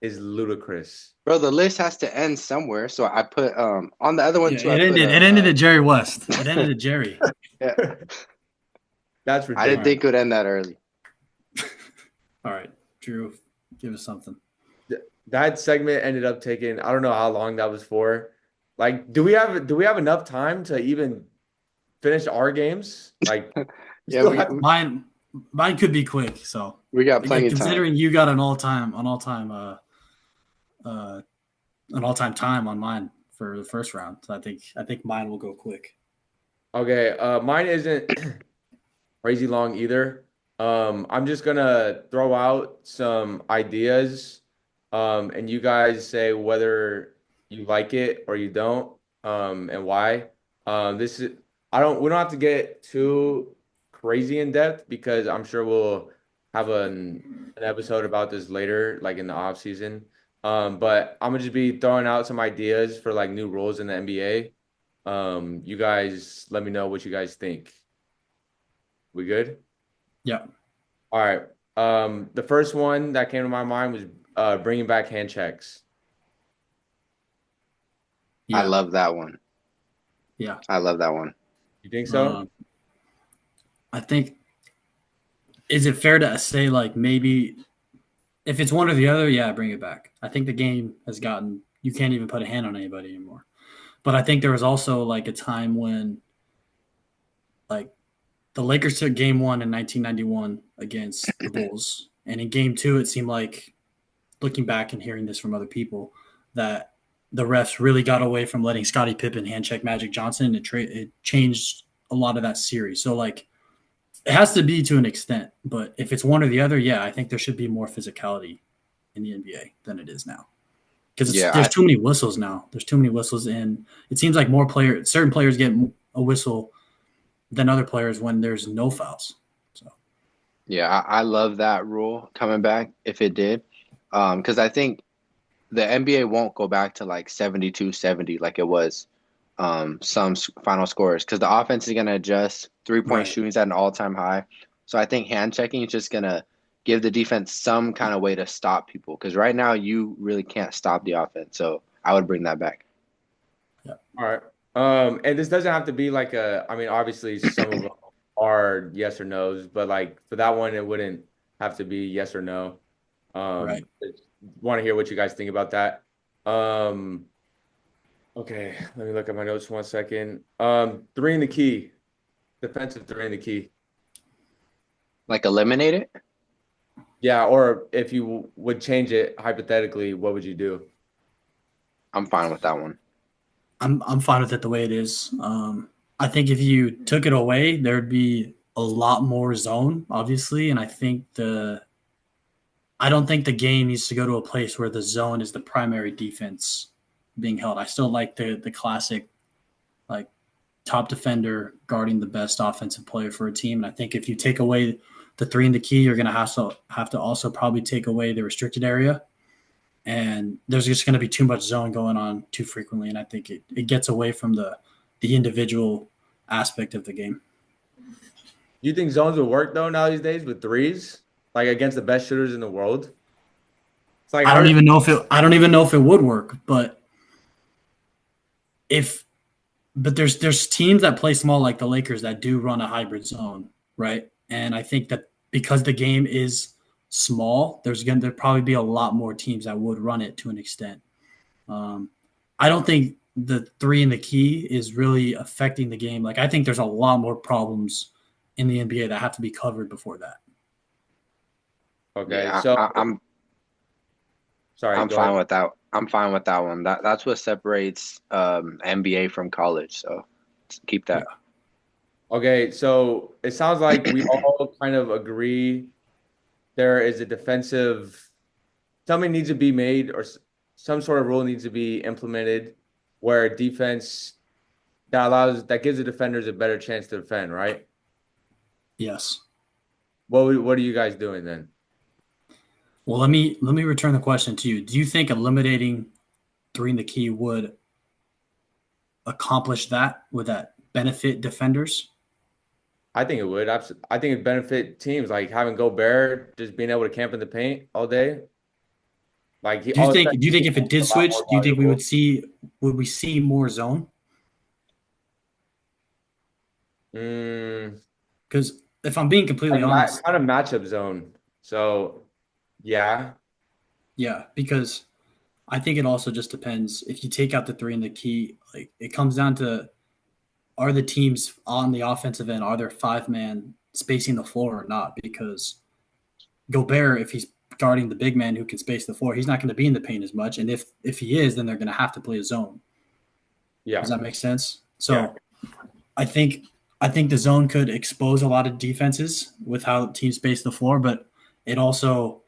is ludicrous. Bro, the list has to end somewhere. So I put on the other one too. It ended at Jerry West. It ended at Jerry. Yeah. That's ridiculous. I didn't think it would end that early. All right, Drew, give us something. That segment ended up taking, I don't know how long that was for. Like, do we have enough time to even finish our games? Like, Yeah, mine could be quick. So we got plenty of time. Considering you got an all time time on mine for the first round, so I think mine will go quick. Okay, mine isn't crazy long either. I'm just gonna throw out some ideas, and you guys say whether you like it or you don't, and why. We don't have to get too crazy in depth because I'm sure we'll have an episode about this later, like in the off season. But I'm gonna just be throwing out some ideas for like new rules in the NBA. You guys let me know what you guys think. We good? Yeah. All right. The first one that came to my mind was bringing back hand checks. I love that one. Yeah. I love that one. You think so? I think, is it fair to say, like, maybe if it's one or the other, yeah, bring it back. I think the game has gotten, you can't even put a hand on anybody anymore. But I think there was also, like, a time when, like, the Lakers took game 1 in 1991 against the Bulls. And in game 2, it seemed like, looking back and hearing this from other people, that the refs really got away from letting Scottie Pippen hand check Magic Johnson. It changed a lot of that series. So, like, it has to be to an extent. But if it's one or the other, yeah, I think there should be more physicality in the NBA than it is now. Because there's too many whistles now. There's too many whistles, and it seems like certain players get a whistle than other players when there's no fouls. So, yeah, I love that rule coming back if it did, because I think the NBA won't go back to like 72-70 like it was some final scores because the offense is going to adjust. 3-point shooting's at an all-time high. So I think hand checking is just going to give the defense some kind of way to stop people because right now you really can't stop the offense. So I would bring that back. All right. And this doesn't have to be like I mean, obviously some of them are yes or no's, but like for that one, it wouldn't have to be yes or no. Right. Want to hear what you guys think about that. Okay, let me look at my notes 1 second. Three in the key, defensive three in the key. Like eliminate it? Yeah, or if you would change it hypothetically, what would you do? I'm fine with that one. I'm fine with it the way it is. I think if you took it away, there'd be a lot more zone, obviously, and I don't think the game needs to go to a place where the zone is the primary defense being held. I still like the classic like top defender guarding the best offensive player for a team. And I think if you take away the three in the key, you're going to have to also probably take away the restricted area. And there's just going to be too much zone going on too frequently. And I think it gets away from the individual aspect of the game. You think zones will work though now these days with threes, like against the best shooters in the world? It's like I don't even know if it would work, but there's teams that play small like the Lakers that do run a hybrid zone, right? And I think that because the game is small, there'd probably be a lot more teams that would run it to an extent. I don't think the three in the key is really affecting the game. Like I think there's a lot more problems in the NBA that have to be covered before that. Okay, Yeah, so I'm sorry. I'm go fine ahead. with that. I'm fine with that one. That's what separates NBA from college. So keep that. Okay, so it sounds like we all kind of agree there is a defensive, something needs to be made or some sort of rule needs to be implemented where defense that gives the defenders a better chance to defend, right? Yes. What are you guys doing then? Well, let me return the question to you. Do you think eliminating three in the key would accomplish that? Would that benefit defenders? I think it would. I think it benefit teams like having Gobert just being able to camp in the paint all day. Like Do you all of a think sudden if it did a lot switch, more do you think valuable. would we see more zone? Mm, Because if I'm being completely honest, kind of matchup zone. So yeah, yeah, because I think it also just depends. If you take out the three in the key, like it comes down to are the teams on the offensive end, are there five-man spacing the floor or not? Because Gobert, if he's guarding the big man who can space the floor, he's not going to be in the paint as much. And if he is, then they're going to have to play a zone. yeah, Does that make sense? yeah. So I think the zone could expose a lot of defenses with how teams space the floor, but it also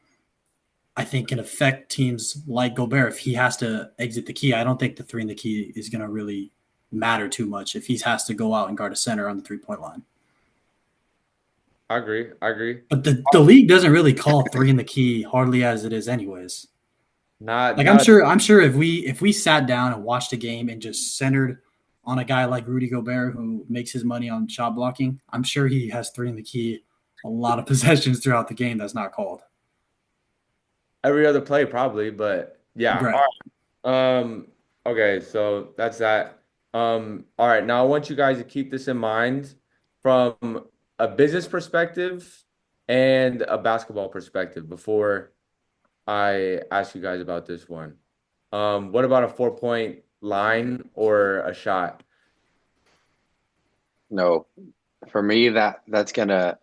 I think can affect teams like Gobert if he has to exit the key. I don't think the three in the key is going to really matter too much if he has to go out and guard a center on the 3-point line. I agree. I agree. But the league doesn't really call three in the key hardly as it is anyways. Like Not I'm sure if we sat down and watched a game and just centered on a guy like Rudy Gobert who makes his money on shot blocking, I'm sure he has three in the key a lot of possessions throughout the game that's not called. every other play probably, but yeah. Right. All right. Okay, so that's that. All right, now I want you guys to keep this in mind from a business perspective and a basketball perspective before I ask you guys about this one. What about a 4-point line or a shot? No, for me that's gonna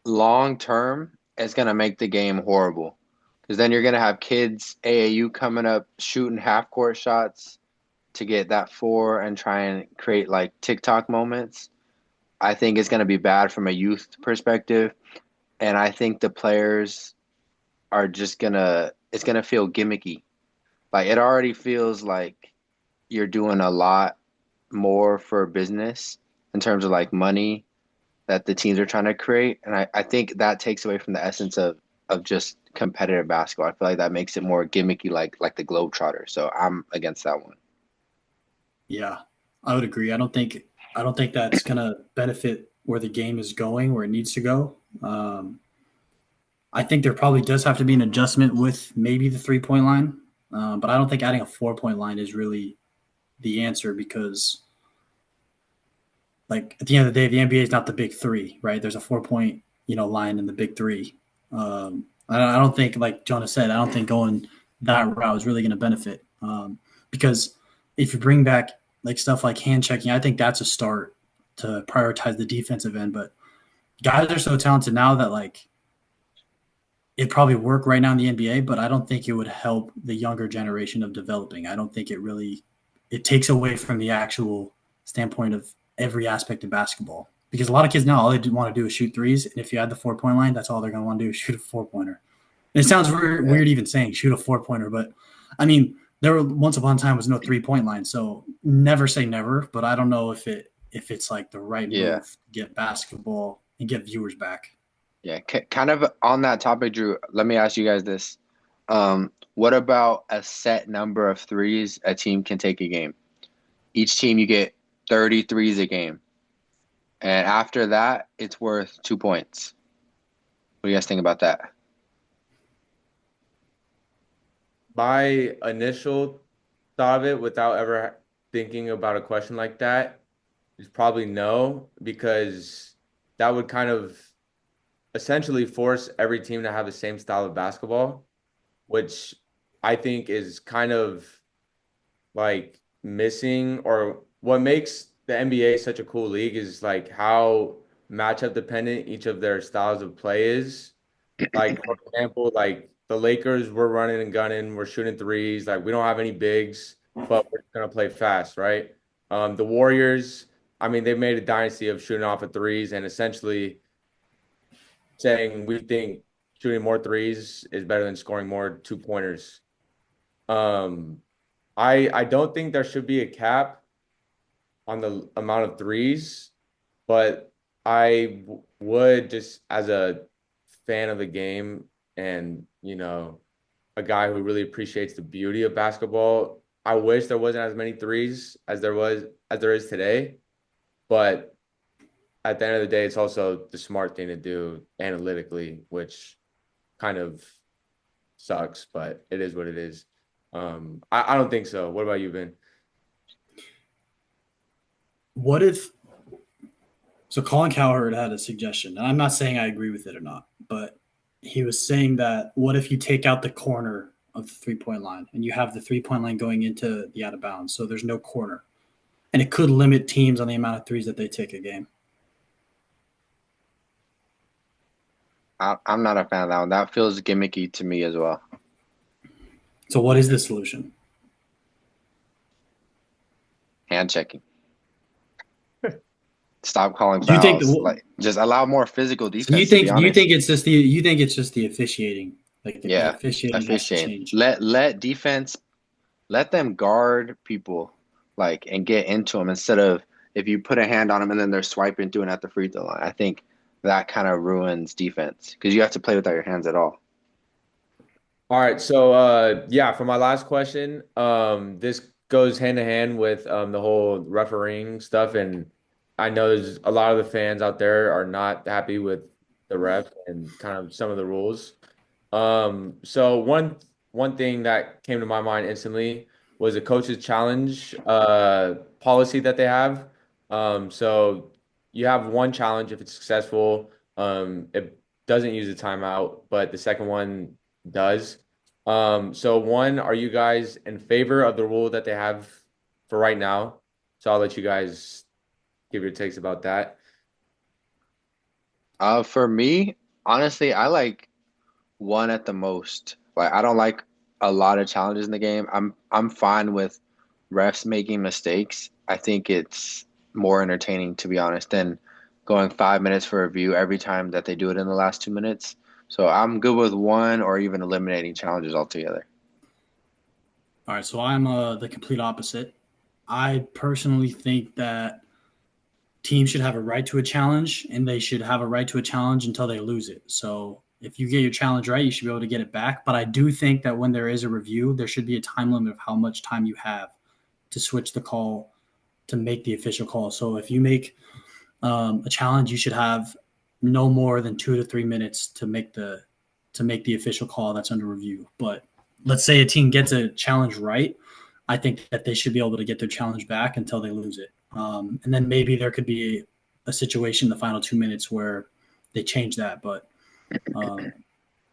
long term it's gonna make the game horrible because then you're gonna have kids AAU coming up shooting half court shots to get that four and try and create like TikTok moments. I think it's gonna be bad from a youth perspective, and I think the players are just gonna it's gonna feel gimmicky. Like it already feels like you're doing a lot more for business in terms of like money that the teams are trying to create. And I think that takes away from the essence of just competitive basketball. I feel like that makes it more gimmicky like the Globetrotter. So I'm against that one. Yeah, I would agree. I don't think that's gonna benefit where the game is going, where it needs to go. I think there probably does have to be an adjustment with maybe the 3-point line. But I don't think adding a 4-point line is really the answer because, like, at the end of the day, the NBA is not the big three, right? There's a 4-point, line in the big three. I don't think, like Jonah said, I don't think going that route is really going to benefit because if you bring back like stuff like hand checking, I think that's a start to prioritize the defensive end. But guys are so talented now that like it probably work right now in the NBA, but I don't think it would help the younger generation of developing. I don't think it takes away from the actual standpoint of every aspect of basketball. Because a lot of kids now, all they want to do is shoot threes. And if you add the 4-point line, that's all they're going to want to do is shoot a 4-pointer. And it sounds weird even saying shoot a 4-pointer, but I mean, there once upon a time was no 3-point line. So never say never, but I don't know if it's like the right move to get basketball and get viewers back. Yeah, kind of on that topic, Drew, let me ask you guys this. What about a set number of threes a team can take a game? Each team, you get 30 threes a game. And after that, it's worth 2 points. What do you guys think about that? My initial thought of it without ever thinking about a question like that is probably no, because that would kind of essentially force every team to have the same style of basketball, which I think is kind of like missing, or what makes the NBA such a cool league is like how matchup dependent each of their styles of play is. Like, for example, like the Lakers, we're running and gunning, we're shooting threes. Like, we don't have any bigs, but we're gonna play fast, right? The Warriors, I mean, they've made a dynasty of shooting off of threes and essentially saying we think shooting more threes is better than scoring more 2-pointers. I don't think there should be a cap on the amount of threes, but I would, just as a fan of the game and, a guy who really appreciates the beauty of basketball, I wish there wasn't as many threes as there is today. But at the end of the day, it's also the smart thing to do analytically, which kind of sucks, but it is what it is. I don't think so. What about you, Ben? What if so Colin Cowherd had a suggestion, and I'm not saying I agree with it or not, but he was saying that what if you take out the corner of the 3-point line and you have the 3-point line going into the out of bounds, so there's no corner, and it could limit teams on the amount of threes that they take a game. I'm not a fan of that one. That feels gimmicky to me as well. So what is the solution? Hand checking. Stop calling fouls. Just allow more physical defense. So you think it's just the officiating, like the officiating has to change. Let defense, let them guard people, and get into them instead of if you put a hand on them and then they're swiping through and at the free throw line. I think that kind of ruins defense because you have to play without your hands at all. All right, so for my last question, this goes hand in hand with the whole refereeing stuff, and I know there's a lot of the fans out there are not happy with the ref and kind of some of the rules. So one thing that came to my mind instantly was a coach's challenge policy that they have. So you have one challenge if it's successful. It doesn't use a timeout, but the second one does. So one, are you guys in favor of the rule that they have for right now? So I'll let you guys give your takes about that. For me, honestly, I like one at the most. Like I don't like a lot of challenges in the game. I'm fine with refs making mistakes. I think it's more entertaining, to be honest, than going 5 minutes for a review every time that they do it in the last 2 minutes. So I'm good with one or even eliminating challenges altogether. All right, so I'm the complete opposite. I personally think that teams should have a right to a challenge, and they should have a right to a challenge until they lose it. So if you get your challenge right, you should be able to get it back. But I do think that when there is a review, there should be a time limit of how much time you have to switch the call to make the official call. So if you make a challenge, you should have no more than 2 to 3 minutes to make the official call that's under review. But let's say a team gets a challenge right, I think that they should be able to get their challenge back until they lose it. And then maybe there could be a situation in the final 2 minutes where they change that. But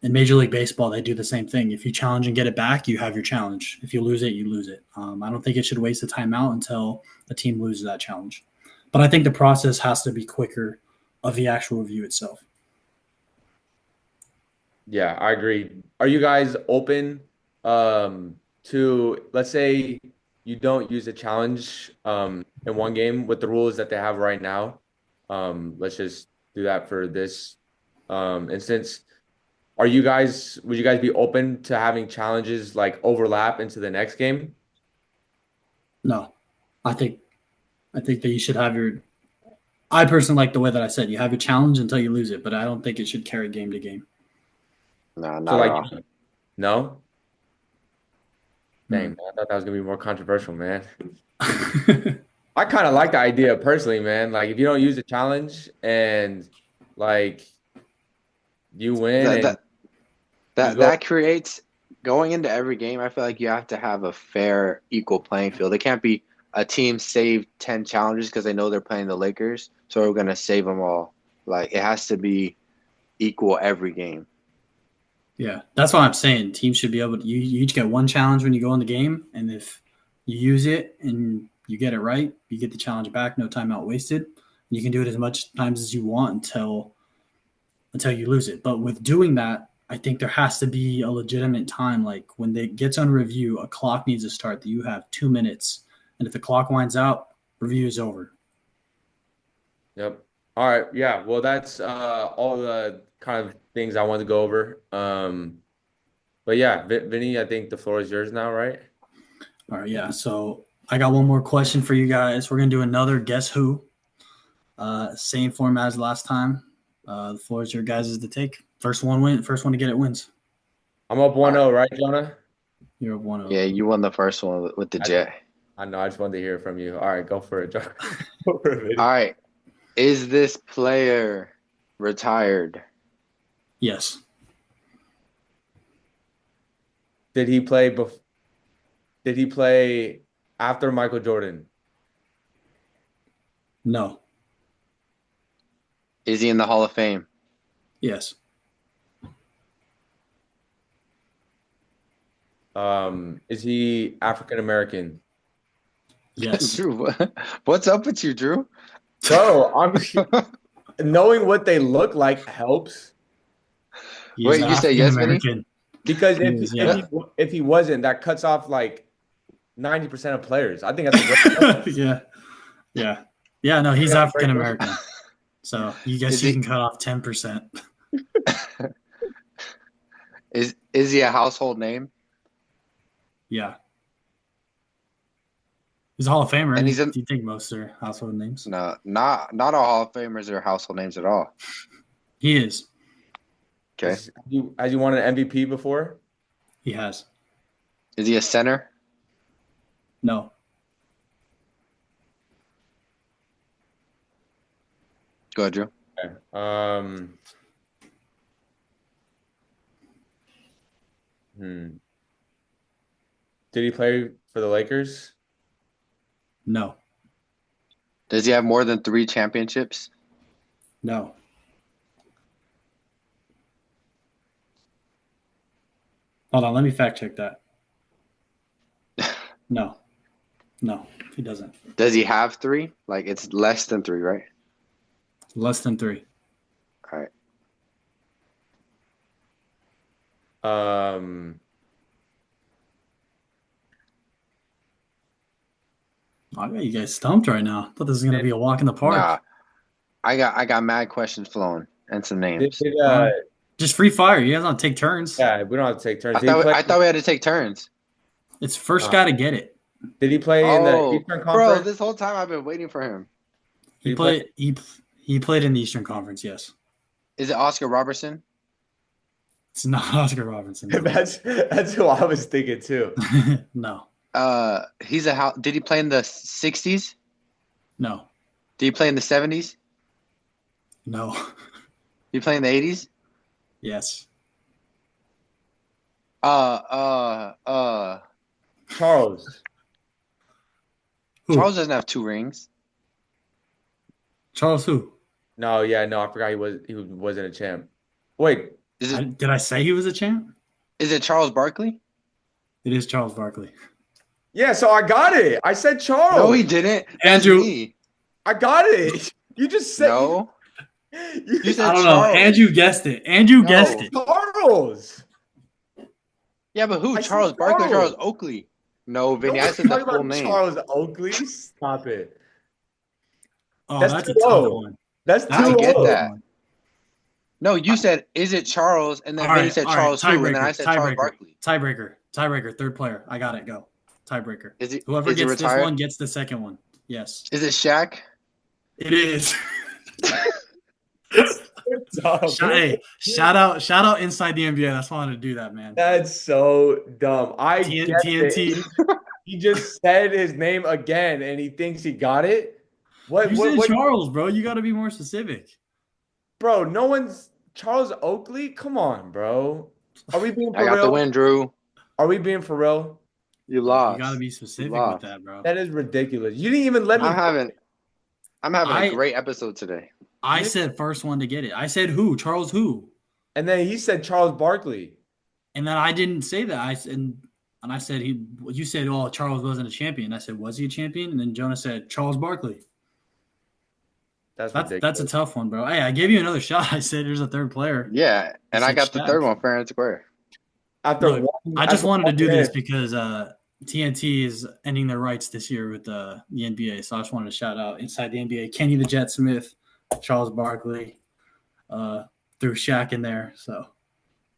in Major League Baseball, they do the same thing. If you challenge and get it back, you have your challenge. If you lose it, you lose it. I don't think it should waste a timeout until a team loses that challenge. But I think the process has to be quicker of the actual review itself. Yeah, I agree. Are you guys open to, let's say you don't use a challenge in one game with the rules that they have right now? Let's just do that for this instance. Would you guys be open to having challenges like overlap into the next game? No, I think that you should have your. I personally like the way that I said you have your challenge until you lose it, but I don't think it should carry game to game. No, not So at like, all. no? Dang, man, I thought that was gonna be more controversial, man. I kind of like the idea personally, man. Like if you don't use the challenge and like you win That and that you that go, that creates going into every game. I feel like you have to have a fair, equal playing field. It can't be a team save 10 challenges because they know they're playing the Lakers, so we're gonna save them all. Like it has to be equal every game. Yeah, that's what I'm saying. Teams should be able to. You each get one challenge when you go in the game, and if you use it and you get it right, you get the challenge back. No timeout wasted. You can do it as much times as you want until you lose it. But with doing that, I think there has to be a legitimate time. Like when it gets on review, a clock needs to start that you have 2 minutes. And if the clock winds out, review is over. yep. All right, yeah. Well, that's all the kind of things I wanted to go over. But yeah, Vinny, I think the floor is yours now, right? All right, yeah. So I got one more question for you guys. We're gonna do another guess who. Same format as last time. The floor is your guys' to take. First one win. First one to get it wins. I'm up All 1-0, right. right, Jonah? You're up 1-0. Yeah, you won the first one with the Jet. I know. I just wanted to hear from you. All right, go for it, Jonah. Go for it, Vinny. All right. Is this player retired? Yes. Did he play Did he play after Michael Jordan? No. Is he in the Hall of Fame? Yes. Is he African American? Yes. Drew, what's up with you, Drew? Bro, I'm knowing what they look like helps He Wait, is you say yes, Vinny? African-American. because He is, yeah. if he wasn't, that cuts off like 90% of players. I think that's a great Yeah. Yeah. Yeah, no, he's Yeah, African American. So you guess Is you he- can cut off 10%. Is he a household name? Yeah. He's a Hall of Famer. And he's Do you think most are household names? No, not all Hall of Famers are household names at all. He is. Okay. Has you won an MVP before? He has. Is he a center? No. Go ahead, Drew. Okay. Did he play for the Lakers? No. Does he have more than 3 championships? No. Hold on, let me fact check that. No. No, he doesn't. Does he have 3? Like it's less than 3, right? Less than 3. All right. I got you guys stumped right now. Thought this was gonna be a walk in the park. Nah, I got mad questions flowing and some names. Just free fire. You guys don't take turns. Yeah, we don't have to take turns. I thought we had to take turns. It's first guy to get it. Did he play in the Oh, Eastern bro, Conference? this whole time I've been waiting for him. He He played. He played in the Eastern Conference. Yes. Is it Oscar Robertson? It's not Oscar Robertson. That's who I was thinking too. No. He's did he play in the 60s? No. Did he play in the 70s? No. Did he play in the 80s? Yes. Charles. Who? Charles doesn't have 2 rings. Charles who? No, yeah, no, I forgot he wasn't a champ. Wait, Did I say he was a champ? Is it Charles Barkley? It is Charles Barkley. yeah, so I got it. I said Charles. No, he didn't. That's Andrew. me. I got it. You just said No. You said I don't know. Charles. Andrew guessed it. Andrew No. guessed it. Charles. Yeah, but who? I said Charles Barkley or Charles. Charles Oakley? No, Vinny, I Nobody's said the talking full about name. Charles Oakley. Stop it. Oh, That's that's a 2-0. tough one. That's That's I a too get tough low. that. one. No, you said, is it Charles? And then All Vinny right, said all right. Charles who? And then I Tiebreaker. said Charles Tiebreaker. Barkley. Tiebreaker. Third player. I got it. Go. Tiebreaker. Whoever Is he gets this retired? one gets the second one. Yes. Is it Shaq? It is. Dumb. Hey, shout out Inside the NBA. That's why I wanted to do that, man. That's so dumb. I get TNT. it. He just said his name again, and he thinks he got it. What? You What? said Charles, bro. You got to be more specific. Bro, no one's Charles Oakley. Come on, bro. Are we being for I got real? the win, Drew. Are we being for real? You lost. You got to be specific with lost. that, bro. That is ridiculous. You didn't even let me. I'm having I- a great episode today. I said first one to get it. I said who? Charles who? And then he said Charles Barkley. And then I didn't say that. And I said he. You said, oh, Charles wasn't a champion. I said, was he a champion? And then Jonah said Charles Barkley. That's That's ridiculous. a tough one, bro. Hey, I gave you another shot. I said there's a third player. Yeah, and You I said got the Shaq. third one fair and square. After Look, one- I just after wanted to one do this day. because TNT is ending their rights this year with the NBA. So I just wanted to shout out Inside the NBA, Kenny the Jet Smith, Charles Barkley, threw Shaq in there. So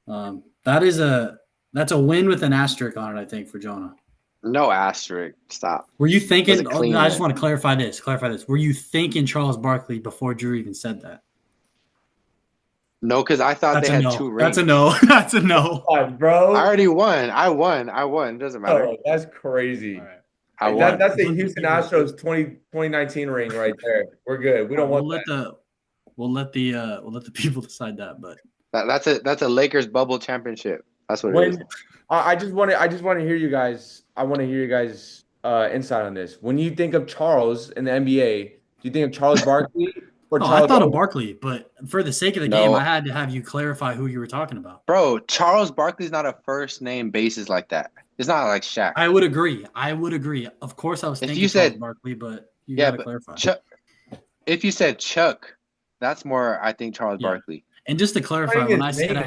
that's a win with an asterisk on it, I think, for Jonah. No asterisk. Stop. Were you thinking? That's a clean I just win. want to clarify this. Were you thinking Charles Barkley before Drew even said that? No, because I thought That's they a had no. 2 rings. That's a no. That's a no. God, bro. I already won. I won. It doesn't matter. Oh, that's crazy. All right. I won. That's the Houston Astros 2019 ring right there. We're good. We don't want that. We'll let the people decide that. But That's a Lakers bubble championship. That's what it is. When I just want to hear you guys. I want to hear you guys insight on this. When you think of Charles in the NBA, do you think of Charles Barkley or Charles? I thought of Oakley? Barkley, but for the sake of the No. game, I had to have you clarify who you were talking about. Bro, Charles Barkley's not a first name basis like that. It's not like Shaq. I would agree. Of course, I was If thinking you Charles said- Barkley, but you Yeah, gotta but clarify. Chuck, if you said Chuck, that's more, I think, Charles Yeah. Barkley. And just to clarify, Saying when his I said name.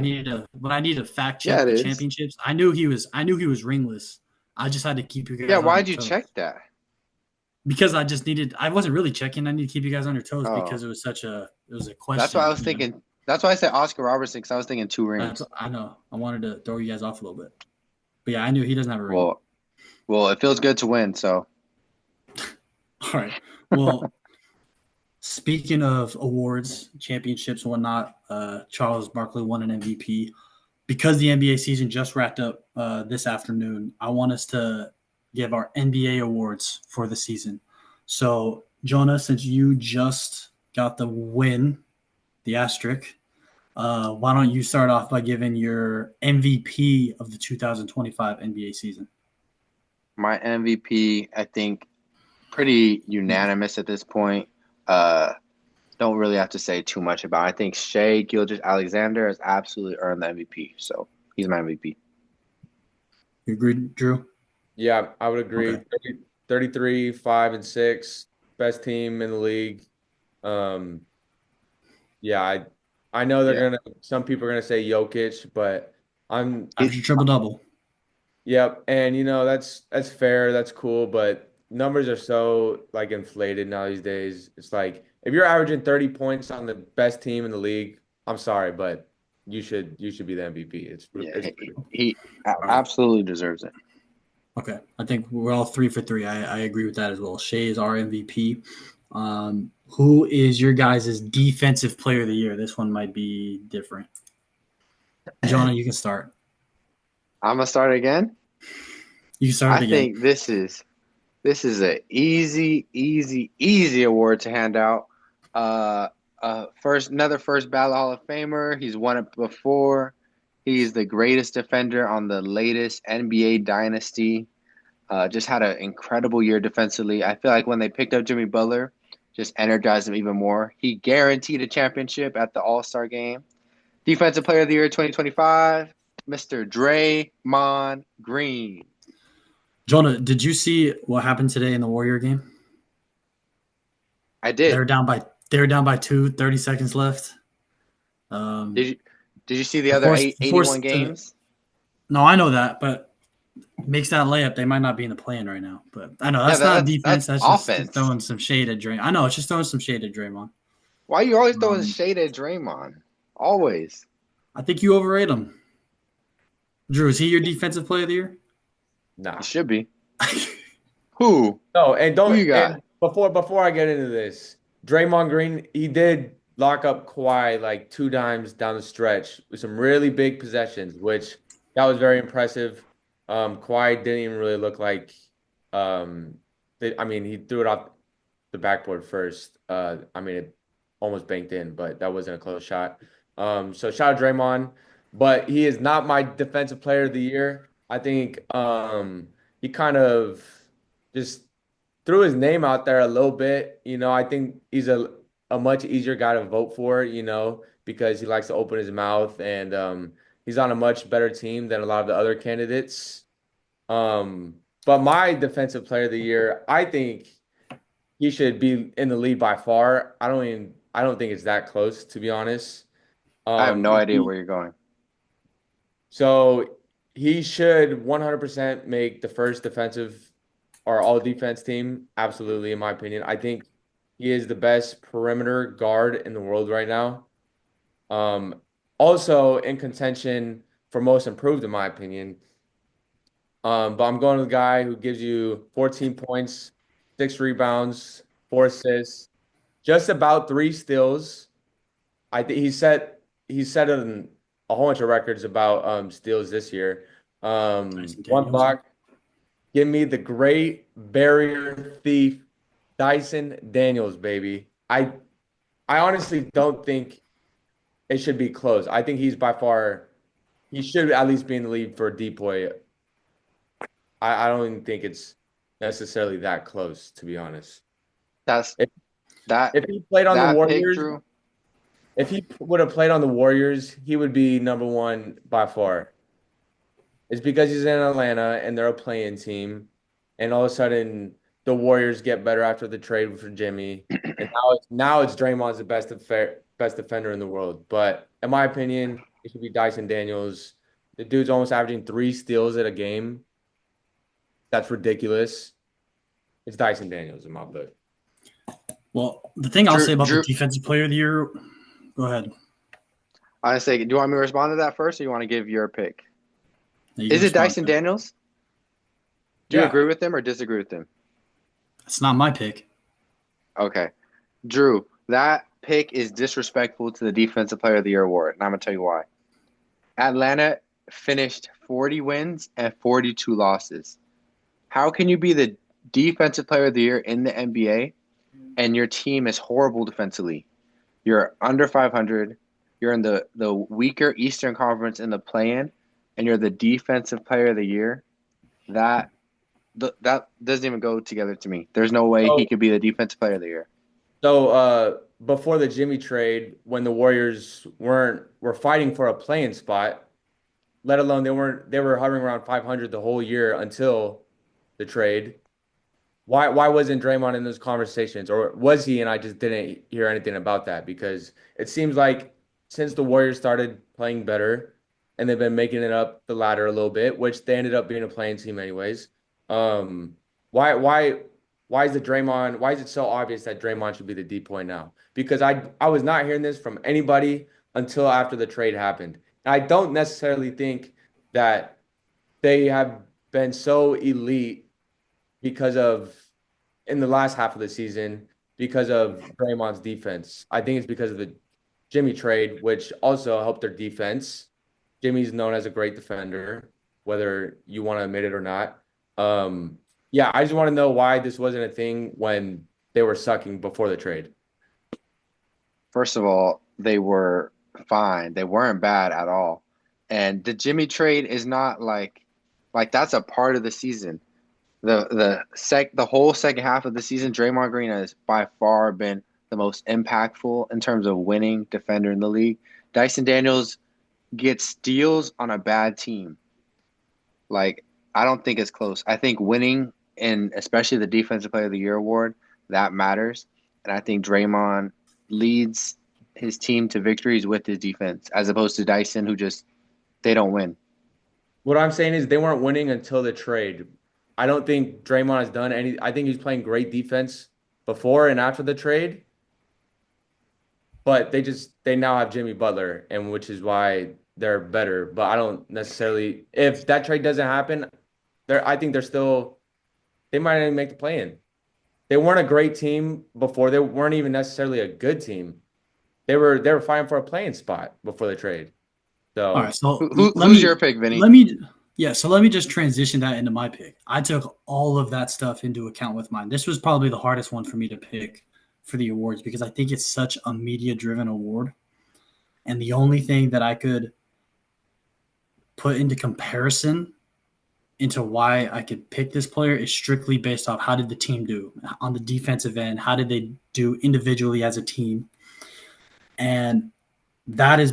I needed to fact check Yeah, it the is. championships, I knew he was ringless. I just had to keep you guys. Yeah, on why'd your you toes. check that? Because I wasn't really checking. I need to keep you guys on your toes Oh. because it was a question. That's why I was you know? thinking. That's why I said Oscar Robertson, because I was thinking 2 rings. I know. I wanted to throw you guys off a little bit, but yeah, I knew he doesn't have a ring. Well, it feels good to win. So All right. Well, speaking of awards, championships, and whatnot, Charles Barkley won an MVP. Because the NBA season just wrapped up this afternoon, I want us to give our NBA awards for the season. So, Jonah, since you just got the win, the asterisk, why don't you start off by giving your MVP of the 2025 NBA season? my MVP, I think, pretty unanimous at this point. Don't really have to say too much about it. I think Shea Gilgeous-Alexander has absolutely earned the MVP. So he's my MVP. You agree, Drew? Yeah, I would agree. Okay. 33, 5, and 6, best team in the league. Yeah, I know some people are gonna say Jokic, but After triple-double. Yep, and that's fair, that's cool, but numbers are so like inflated now these days. It's like if you're averaging 30 points on the best team in the league, I'm sorry, but you should be the MVP. It's He absolutely deserves it. Okay, I think we're all 3 for 3. I agree with that as well. Shea is our MVP. Who is your guys' defensive player of the year? This one might be different. Jonah, you can start. I'm gonna start again. You can start I again. think this is an easy award to hand out. Another first ballot Hall of Famer. He's won it before. He's the greatest defender on the latest NBA dynasty. Just had an incredible year defensively. I feel like when they picked up Jimmy Butler, just energized him even more. He guaranteed a championship at the All-Star game. Defensive Player of the Year 2025, Mr. Draymond Green. Jonah, did you see what happened today in the Warrior game? I They did. were down by 2, 30 seconds left. Did you see the other 81 games? No, I know that, but makes that layup, they might not be in the play-in right now. But I know that's not defense. That's offense. Just throwing some shade at Draymond. I know it's just throwing some shade at Draymond. Why are you always throwing shade at Draymond? Always. I think you overrate him. Drew, is he your defensive player of the year? Nah. He should be. Who? No, and don't. Who you got? And before I get into this, Draymond Green, he did lock up Kawhi like 2 times down the stretch with some really big possessions, which that was very impressive. Kawhi didn't even really look like. He threw it off the backboard first. It almost banked in, but that wasn't a close shot. So shout out Draymond, but he is not my defensive player of the year. I think he kind of just threw his name out there a little bit. I think he's a much easier guy to vote for, because he likes to open his mouth, and he's on a much better team than a lot of the other candidates. But my defensive player of the year, I think he should be in the lead by far. I don't think it's that close, to be honest. I have no idea where you're going. So he should 100% make the first defensive or all defense team. Absolutely, in my opinion. I think he is the best perimeter guard in the world right now. Also in contention for most improved, in my opinion. But I'm going to the guy who gives you 14 points, 6 rebounds, 4 assists, just about 3 steals. I think he set a whole bunch of records about steals this year. 1 block. Give me the great barrier thief, Dyson Daniels, baby. I honestly don't think it should be close. I think he should at least be in the lead for Depoy. I don't even think it's necessarily that close, to be honest. If he played on the Warriors, if he would have played on the Warriors, he would be number 1 by far. It's because he's in Atlanta and they're a play-in team, and all of a sudden the Warriors get better after the trade for Jimmy, and now it's Draymond's the best defender in the world. But in my opinion, it should be Dyson Daniels. The dude's almost averaging 3 steals at a game. That's ridiculous. It's Dyson Daniels in my book. Well, the thing I'll say about the defensive player of the year, go ahead. I say, do you want me to respond to that first, or you want to give your pick? Is it Dyson Daniels? Do you agree with him or disagree with him? It's not my pick. Okay. Drew, that pick is disrespectful to the Defensive Player of the Year award, and I'm going to tell you why. Atlanta finished 40 wins and 42 losses. How can you be the Defensive Player of the Year in the NBA and your team is horrible defensively? You're under 500. You're in the weaker Eastern Conference in the play-in, and you're the Defensive Player of the Year. That doesn't even go together to me. There's no way he could be the Defensive Player of the Year. So before the Jimmy trade, when the Warriors were fighting for a play-in spot, let alone they were hovering around 500 the whole year until the trade. Why wasn't Draymond in those conversations, or was he? And I just didn't hear anything about that, because it seems like since the Warriors started playing better and they've been making it up the ladder a little bit, which they ended up being a playing team anyways. Why is it so obvious that Draymond should be the Depoy now? Because I was not hearing this from anybody until after the trade happened. And I don't necessarily think that they have been so elite because of, in the last half of the season, because of Draymond's defense. I think it's because of the Jimmy trade, which also helped their defense. Jimmy's known as a great defender, whether you want to admit it or not. I just want to know why this wasn't a thing when they were sucking before the trade. First of all, they were fine. They weren't bad at all. And the Jimmy trade is not like that's a part of the season. The whole second half of the season, Draymond Green has by far been the most impactful in terms of winning defender in the league. Dyson Daniels gets steals on a bad team. Like, I don't think it's close. I think winning, and especially the Defensive Player of the Year award, that matters. And I think Draymond leads his team to victories with his defense, as opposed to Dyson, who just they don't win. What I'm saying is they weren't winning until the trade. I don't think Draymond has done any. I think he's playing great defense before and after the trade. But they now have Jimmy Butler, and which is why they're better. But I don't necessarily, if that trade doesn't happen, I think they might not even make the play-in. They weren't a great team before. They weren't even necessarily a good team. They were fighting for a play-in spot before the trade. So all right, so who's your pick, Vinny? Let me just transition that into my pick. I took all of that stuff into account with mine. This was probably the hardest one for me to pick for the awards because I think it's such a media-driven award. And the only thing that I could put into comparison into why I could pick this player is strictly based off how did the team do on the defensive end, how did they do individually as a team. And that is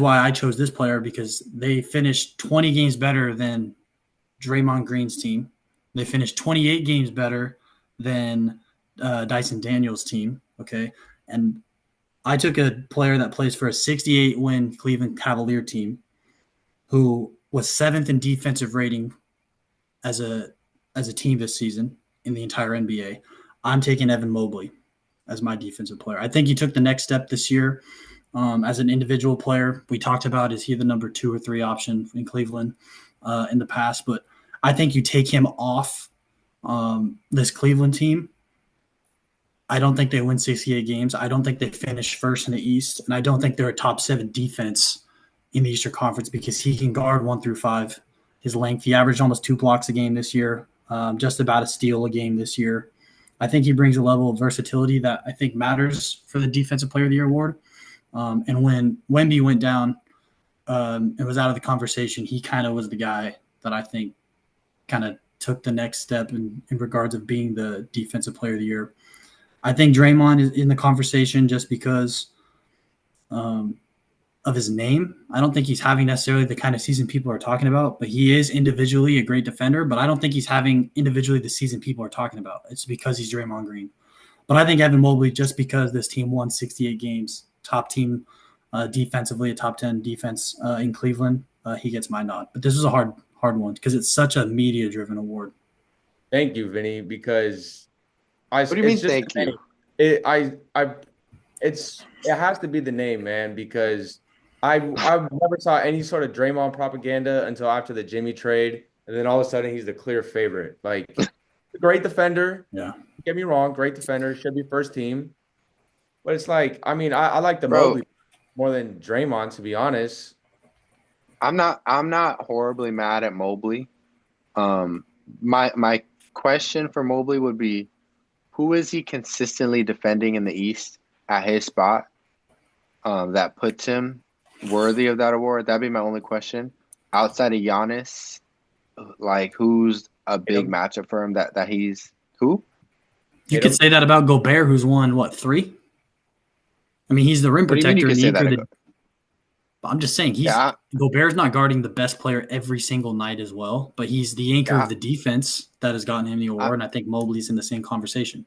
why I chose this player, because they finished 20 games better than Draymond Green's team. They finished 28 games better than Dyson Daniels' team. Okay. And I took a player that plays for a 68-win Cleveland Cavalier team who was 7th in defensive rating as a team this season in the entire NBA. I'm taking Evan Mobley as my defensive player. I think he took the next step this year as an individual player. We talked about, is he the number 2 or 3 option in Cleveland in the past? But I think you take him off this Cleveland team, I don't think they win 68 games. I don't think they finish first in the East. And I don't think they're a top 7 defense in the Eastern Conference because he can guard 1 through 5. His length, he averaged almost 2 blocks a game this year, just about a steal a game this year. I think he brings a level of versatility that I think matters for the Defensive Player of the Year award. And when Wemby went down and was out of the conversation, he kind of was the guy that I think kind of took the next step in regards of being the Defensive Player of the Year. I think Draymond is in the conversation just because of his name. I don't think he's having necessarily the kind of season people are talking about, but he is individually a great defender, but I don't think he's having individually the season people are talking about. It's because he's Draymond Green. But I think Evan Mobley, just because this team won 68 games, top team defensively, a top 10 defense in Cleveland, he gets my nod. But this is a hard one because it's such a media-driven award. Thank you, Vinny, because what do you mean thank you? It has to be the name, man, because I never saw any sort of Draymond propaganda until after the Jimmy trade, and then all of a sudden he's the clear favorite. Like, great defender. Yeah. Don't get me wrong, great defender, should be first team. But it's like, I mean, I like the Mobley more than Draymond, to be honest. I'm not horribly mad at Mobley. My question for Mobley would be, who is he consistently defending in the East at his spot that puts him worthy of that award? That'd be my only question. Outside of Giannis, like, who's a big matchup for him that he's who? You could say that about Gobert, who's won, 3? I mean, he's the rim protector. I'm just saying, Gobert's not guarding the best player every single night as well, but he's the anchor of the defense that has gotten him the award, and I think Mobley's in the same conversation.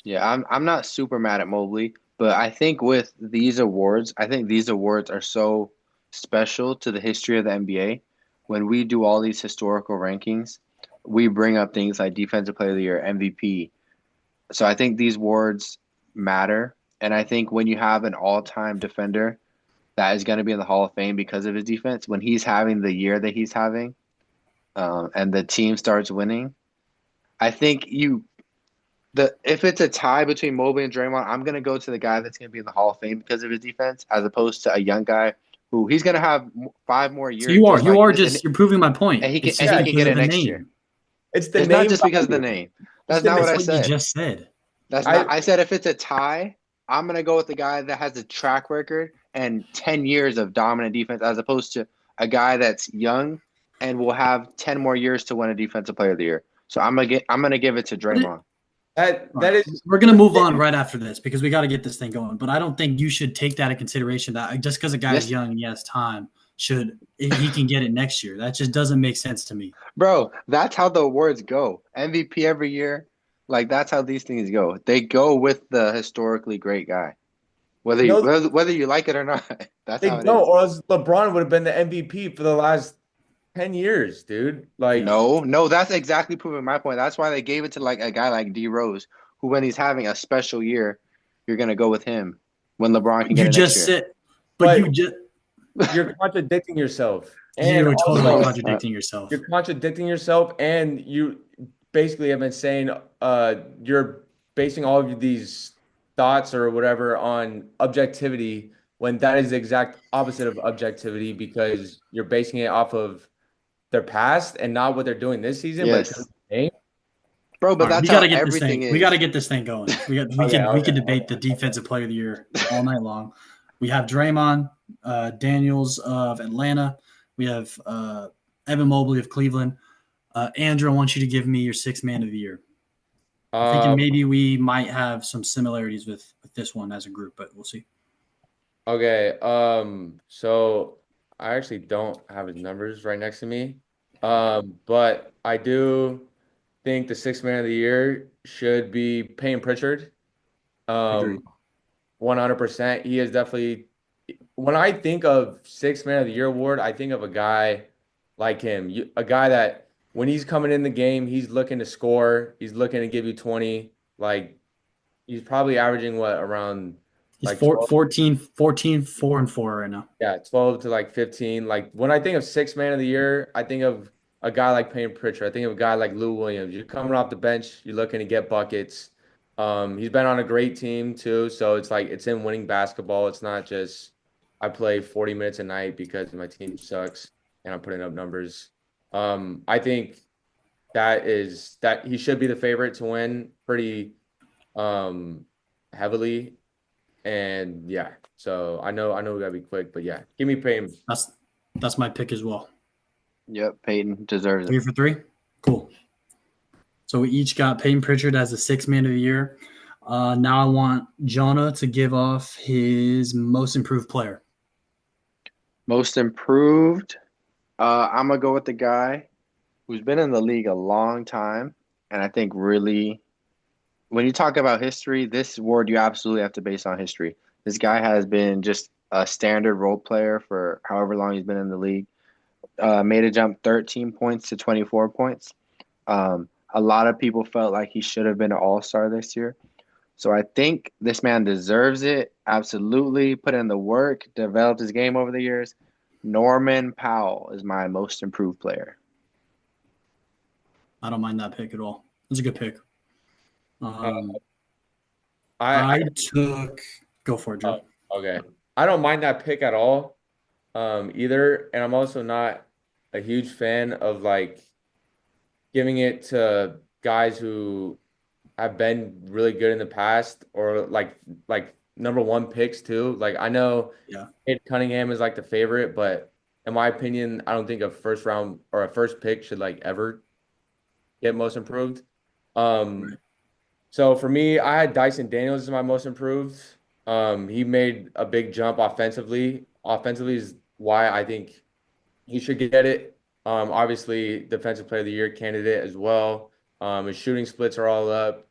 Yeah, I'm not super mad at Mobley, but I think with these awards, are so special to the history of the NBA. When we do all these historical rankings, we bring up things like Defensive Player of the Year, MVP. So I think these awards matter, and I think when you have an all-time defender that is going to be in the Hall of Fame because of his defense, when he's having the year that he's having, and the team starts winning, I think if it's a tie between Mobley and Draymond, I'm going to go to the guy that's going to be in the Hall of Fame because of his defense, as opposed to a young guy who he's going to have 5 more years. So you're proving my point. And he can get it next year. It's not just because of the name. That's not what I said. You just said. I said if it's a tie, I'm going to go with the guy that has a track record and 10 years of dominant defense, as opposed to a guy that's young and will have 10 more years to win a Defensive Player of the Year. So I'm gonna give it to Draymond. That is. We're gonna move on right after this because we got to get this thing going. But I don't think you should take that into consideration that just because a guy is young and he has time, he can get it next year. That just doesn't make sense to me. Bro, that's how the awards go. MVP every year, like that's how these things go. They go with the historically great guy, whether you like it or not. That's how it is. Or else LeBron would have been the MVP for the last 10 years, dude. Like no, that's exactly proving my point. That's why they gave it to like a guy like D Rose, who when he's having a special year, you're gonna go with him when LeBron can get it next year. You're contradicting yourself. You're totally contradicting yourself. You're contradicting yourself, and you basically have been saying you're basing all of these thoughts or whatever on objectivity when that is the exact opposite of objectivity because you're basing it off of their past and not what they're doing this season. Yes. Bro, but that's how everything is. We got to get this thing going. We can debate the Defensive Player of the Year all night long. We have Draymond Daniels of Atlanta. We have Evan Mobley of Cleveland. Andrew, I want you to give me your sixth man of the year. I'm thinking maybe we might have some similarities with this one as a group, but we'll see. Okay. So I actually don't have his numbers right next to me. But I do think the sixth man of the year should be Payne Pritchard. 100%. He is definitely, when I think of sixth man of the year award, I think of a guy like him, a guy that when he's coming in the game, he's looking to score. He's looking to give you 20. Like he's probably averaging around he's like 14, 4 and 4 right now. Yeah, 12 to like 15. Like when I think of sixth man of the year, I think of a guy like Payne Pritchard. I think of a guy like Lou Williams. You're coming off the bench, you're looking to get buckets. He's been on a great team too, so it's like it's in winning basketball. It's not just I play 40 minutes a night because my team sucks and I'm putting up numbers. I think that he should be the favorite to win pretty heavily, and yeah. So I know we gotta be quick, but yeah, give me Payne. That's my pick as well. Yep, Payton deserves it. 3 for 3, cool. So we each got Payne Pritchard as the sixth man of the year. Now I want Jonah to give off his most improved player. Most improved. I'm going to go with the guy who's been in the league a long time. And I think really, when you talk about history, this award you absolutely have to base on history. This guy has been just a standard role player for however long he's been in the league. Made a jump 13 points to 24 points. A lot of people felt like he should have been an all-star this year. So I think this man deserves it. Absolutely. Put in the work, developed his game over the years. Norman Powell is my most improved player. I don't mind that pick at all. It's a good pick. I took – go for it, Joe. Okay. I don't mind that pick at all either. And I'm also not a huge fan of like giving it to guys who have been really good in the past or like number one picks too. Like I know Cade Cunningham is like the favorite, but in my opinion, I don't think a first round or a first pick should like ever get most improved. So for me, I had Dyson Daniels as my most improved. He made a big jump offensively. Offensively is why I think he should get it. Obviously, Defensive Player of the Year candidate as well. His shooting splits are all up.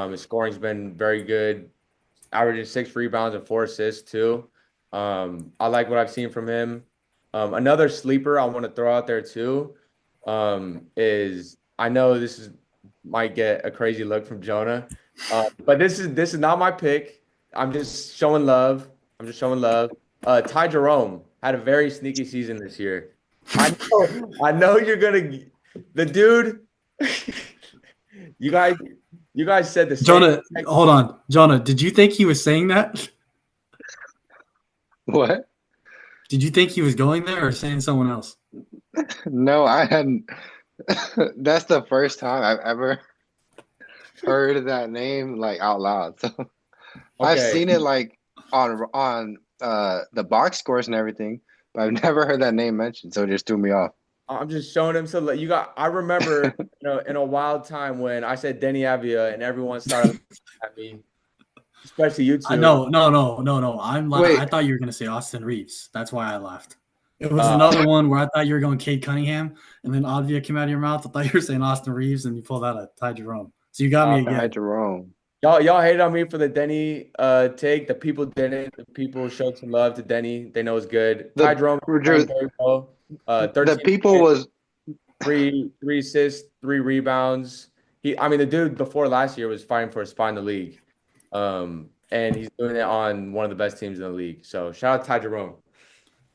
His scoring's been very good, averaging 6 rebounds and 4 assists too. I like what I've seen from him. Another sleeper I want to throw out there too is I know might get a crazy look from Jonah, but this is not my pick. I'm just showing love. Ty Jerome had a very sneaky season this year. I know you're gonna the dude. You guys said the same. Jonah, hold on. Jonah, did you think he was saying that? What? Did you think he was going there or saying someone else? No, I hadn't. That's the first time I've ever heard that name like out loud. So I've seen it like on the box scores and everything, but I've never heard that name mentioned, so it just threw me off. I'm just showing him. So you got. I remember, in a wild time when I said Denny Avia and everyone started at me, especially you two. No. I Wait, thought you were gonna say Austin Reeves. That's why I laughed. It was Uh, another one where I thought you were going Cade Cunningham, and then Avia came out of your mouth. I thought you were saying Austin Reeves, and you pulled out a Ty Jerome. So you got me Ty again. Jerome. y'all hated on me for the Denny take. The people didn't. The people showed some love to Denny. They know it's good. Ty The Jerome playing very well. the 13 people points, was three assists, 3 rebounds. The dude before last year was fighting for a spot in the league. And he's doing it on one of the best teams in the league. So shout out to Ty Jerome.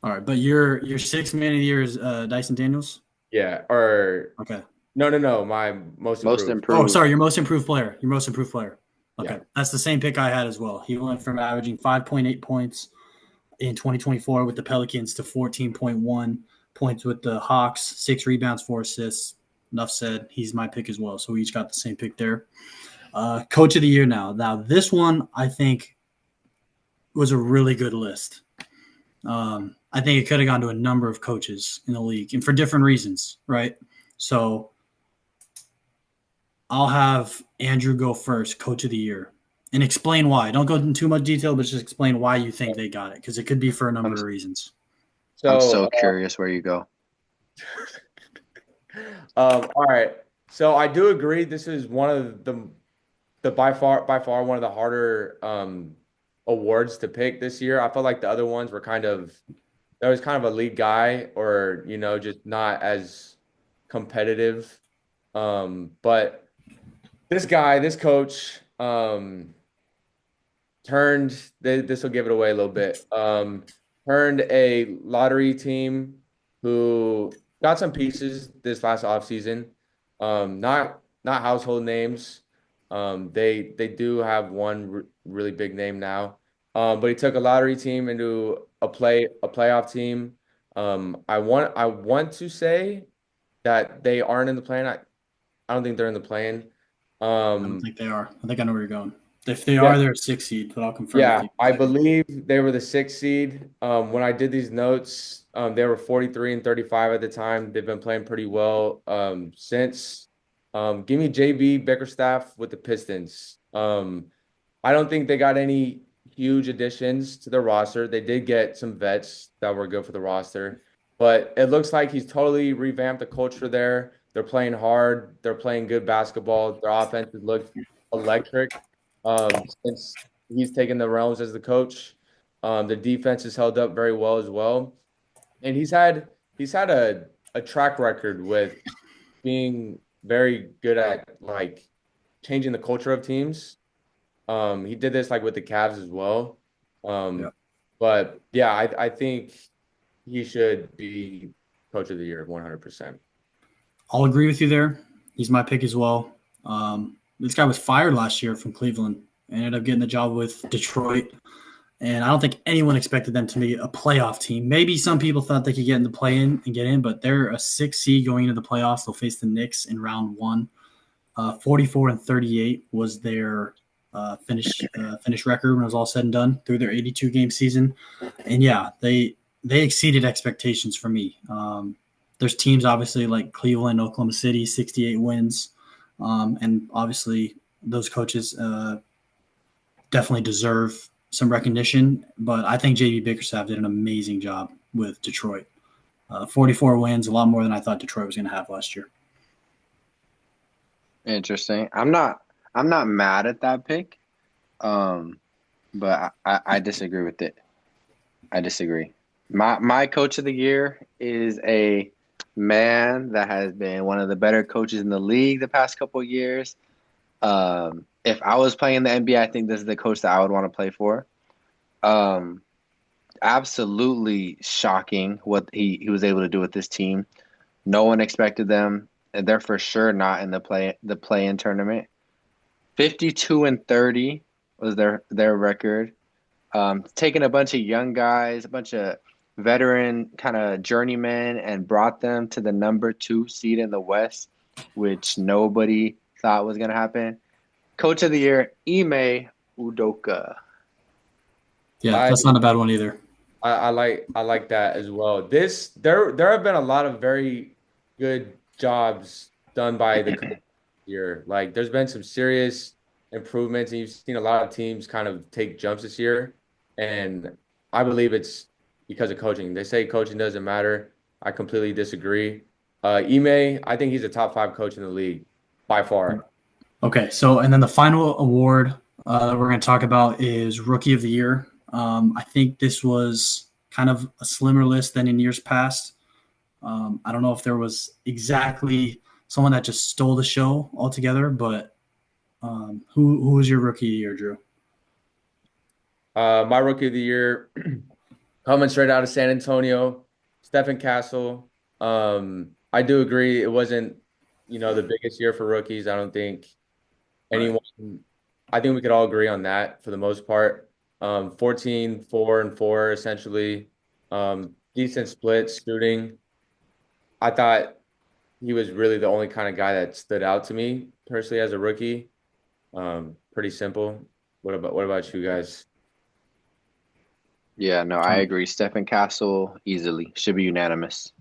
All right, but your sixth man of the year is Dyson Daniels. Yeah. Or Okay. no. My most most improved. Oh, improved. sorry, your most improved player. Your most improved player. Okay, Yeah. that's the same pick I had as well. He went from averaging 5.8 points in 2024 with the Pelicans to 14.1 points with the Hawks, 6 rebounds, 4 assists. Enough said. He's my pick as well. So we each got the same pick there. Coach of the year now. Now, this one I think was a really good list. I think it could have gone to a number of coaches in the league and for different reasons, right? So I'll have Andrew go first, coach of the year, and explain why. Don't go into too much detail, but just explain why you think they got it because it could be for a number I'm of reasons. I'm So so curious where you go. all right. So I do agree. This is one of the by far one of the harder awards to pick this year. I felt like the other ones were there was kind of a lead guy or just not as competitive. But this coach this will give it away a little bit. Turned a lottery team who got some pieces this last offseason. Not household names. They do have one really big name now. But he took a lottery team into a playoff team. I want to say that they aren't in the plan. I don't think they're in the plan. I don't think they are. I think I know where you're going. If they Yeah, are, they're a 6 seed, but I'll confirm with yeah, you. I believe they were the 6th seed. When I did these notes, they were 43 and 35 at the time. They've been playing pretty well since. Give me JB Bickerstaff with the Pistons. I don't think they got any huge additions to their roster. They did get some vets that were good for the roster, but it looks like he's totally revamped the culture there. They're playing hard. They're playing good basketball. Their offense looks electric since he's taken the realms as the coach. The defense has held up very well as well, and he's had a track record with being very good at like changing the culture of teams. He did this like with the Cavs as well. Yeah. But yeah, I think he should be coach of the year 100%. I'll agree with you there. He's my pick as well. This guy was fired last year from Cleveland. Ended up getting the job with Detroit. And I don't think anyone expected them to be a playoff team. Maybe some people thought they could get in the play-in and get in, but they're a 6 seed going into the playoffs. They'll face the Knicks in round one. 44 and 38 was their finish record when it was all said and done through their 82-game season. And yeah, they exceeded expectations for me. There's teams obviously like Cleveland, Oklahoma City, 68 wins, and obviously those coaches definitely deserve some recognition. But I think JB Bickerstaff did an amazing job with Detroit. 44 wins, a lot more than I thought Detroit was going to have last year. Interesting. I'm not mad at that pick, but I disagree with it. I disagree. My coach of the year is a man that has been one of the better coaches in the league the past couple of years. If I was playing in the NBA, I think this is the coach that I would want to play for. Absolutely shocking what he was able to do with this team. No one expected them. And they're for sure not in the play-in tournament. 52 and 30 was their record. Taking a bunch of young guys, a bunch of veteran kind of journeymen, and brought them to the number 2 seed in the West, which nobody thought was going to happen. Coach of the year, Ime Udoka. Yeah, that's not a bad one either. I like that as well. There have been a lot of very good jobs done by the coach year. Like there's been some serious improvements, and you've seen a lot of teams kind of take jumps this year. And I believe it's because of coaching. They say coaching doesn't matter. I completely disagree. Ime, I think he's a top 5 coach in the league by far. Okay, so and then the final award that we're going to talk about is Rookie of the Year. I think this was kind of a slimmer list than in years past. I don't know if there was exactly someone that just stole the show altogether, but who was your Rookie of the Year, Drew? My Rookie of the Year, coming straight out of San Antonio, Stephen Castle. I do agree it wasn't, the biggest year for rookies. I don't think anyone. I think we could all agree on that for the most part. 14, 4, and 4 essentially. Decent split shooting. I thought he was really the only kind of guy that stood out to me personally as a rookie. Pretty simple. What about you guys? Yeah, no, I agree. Stephen Castle easily should be unanimous.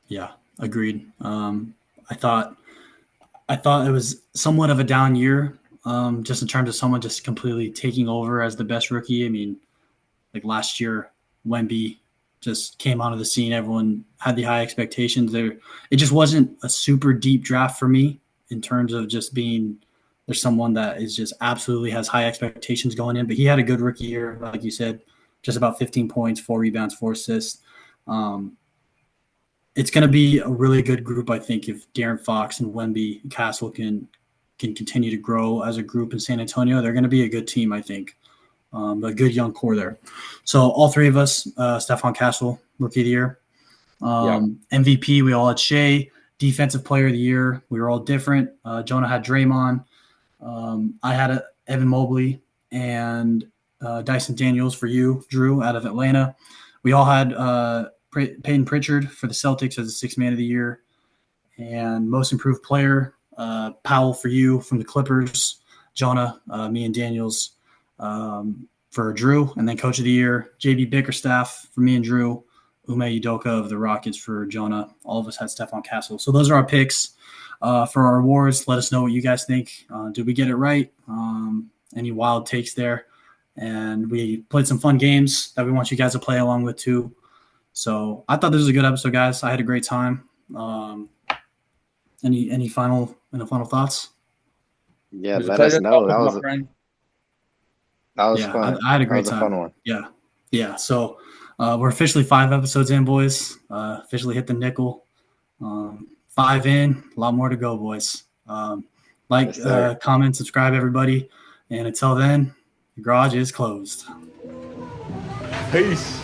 Yeah, agreed. I thought it was somewhat of a down year, just in terms of someone just completely taking over as the best rookie. I mean, like last year, Wemby just came onto the scene. Everyone had the high expectations there. It just wasn't a super deep draft for me in terms of just being there's someone that is just absolutely has high expectations going in. But he had a good rookie year, like you said, just about 15 points, 4 rebounds, 4 assists. It's going to be a really good group, I think, if De'Aaron Fox and Wemby and Castle can continue to grow as a group in San Antonio. They're going to be a good team, I think. A good young core there. So all three of us, Stephon Castle, Rookie of the Year. MVP, we all had Shea. Defensive Player of the Year, we were all different. Jonah had Draymond. I had Evan Mobley and Dyson Daniels for you, Drew, out of Atlanta. We all had Peyton Pritchard for the Celtics as the Sixth Man of the Year. And Most Improved Player, Powell for you from the Clippers. Jonah, me and Daniels for Drew. And then Coach of the Year, JB Bickerstaff for me and Drew. Ime Udoka of the Rockets for Jonah. All of us had Stephon Castle. So those are our picks for our awards. Let us know what you guys think. Did we get it right? Any wild takes there? And we played some fun games that we want you guys to play along with too. So I thought this was a good episode, guys. I had a great time. Any final thoughts? Yeah, let us know. That was fun. I had a great time. Fun one. Yeah. So we're officially 5 episodes in, boys. Officially hit the nickel. 5 in, a lot more to go, boys. Comment, subscribe, everybody. And until then, the garage is closed. Peace.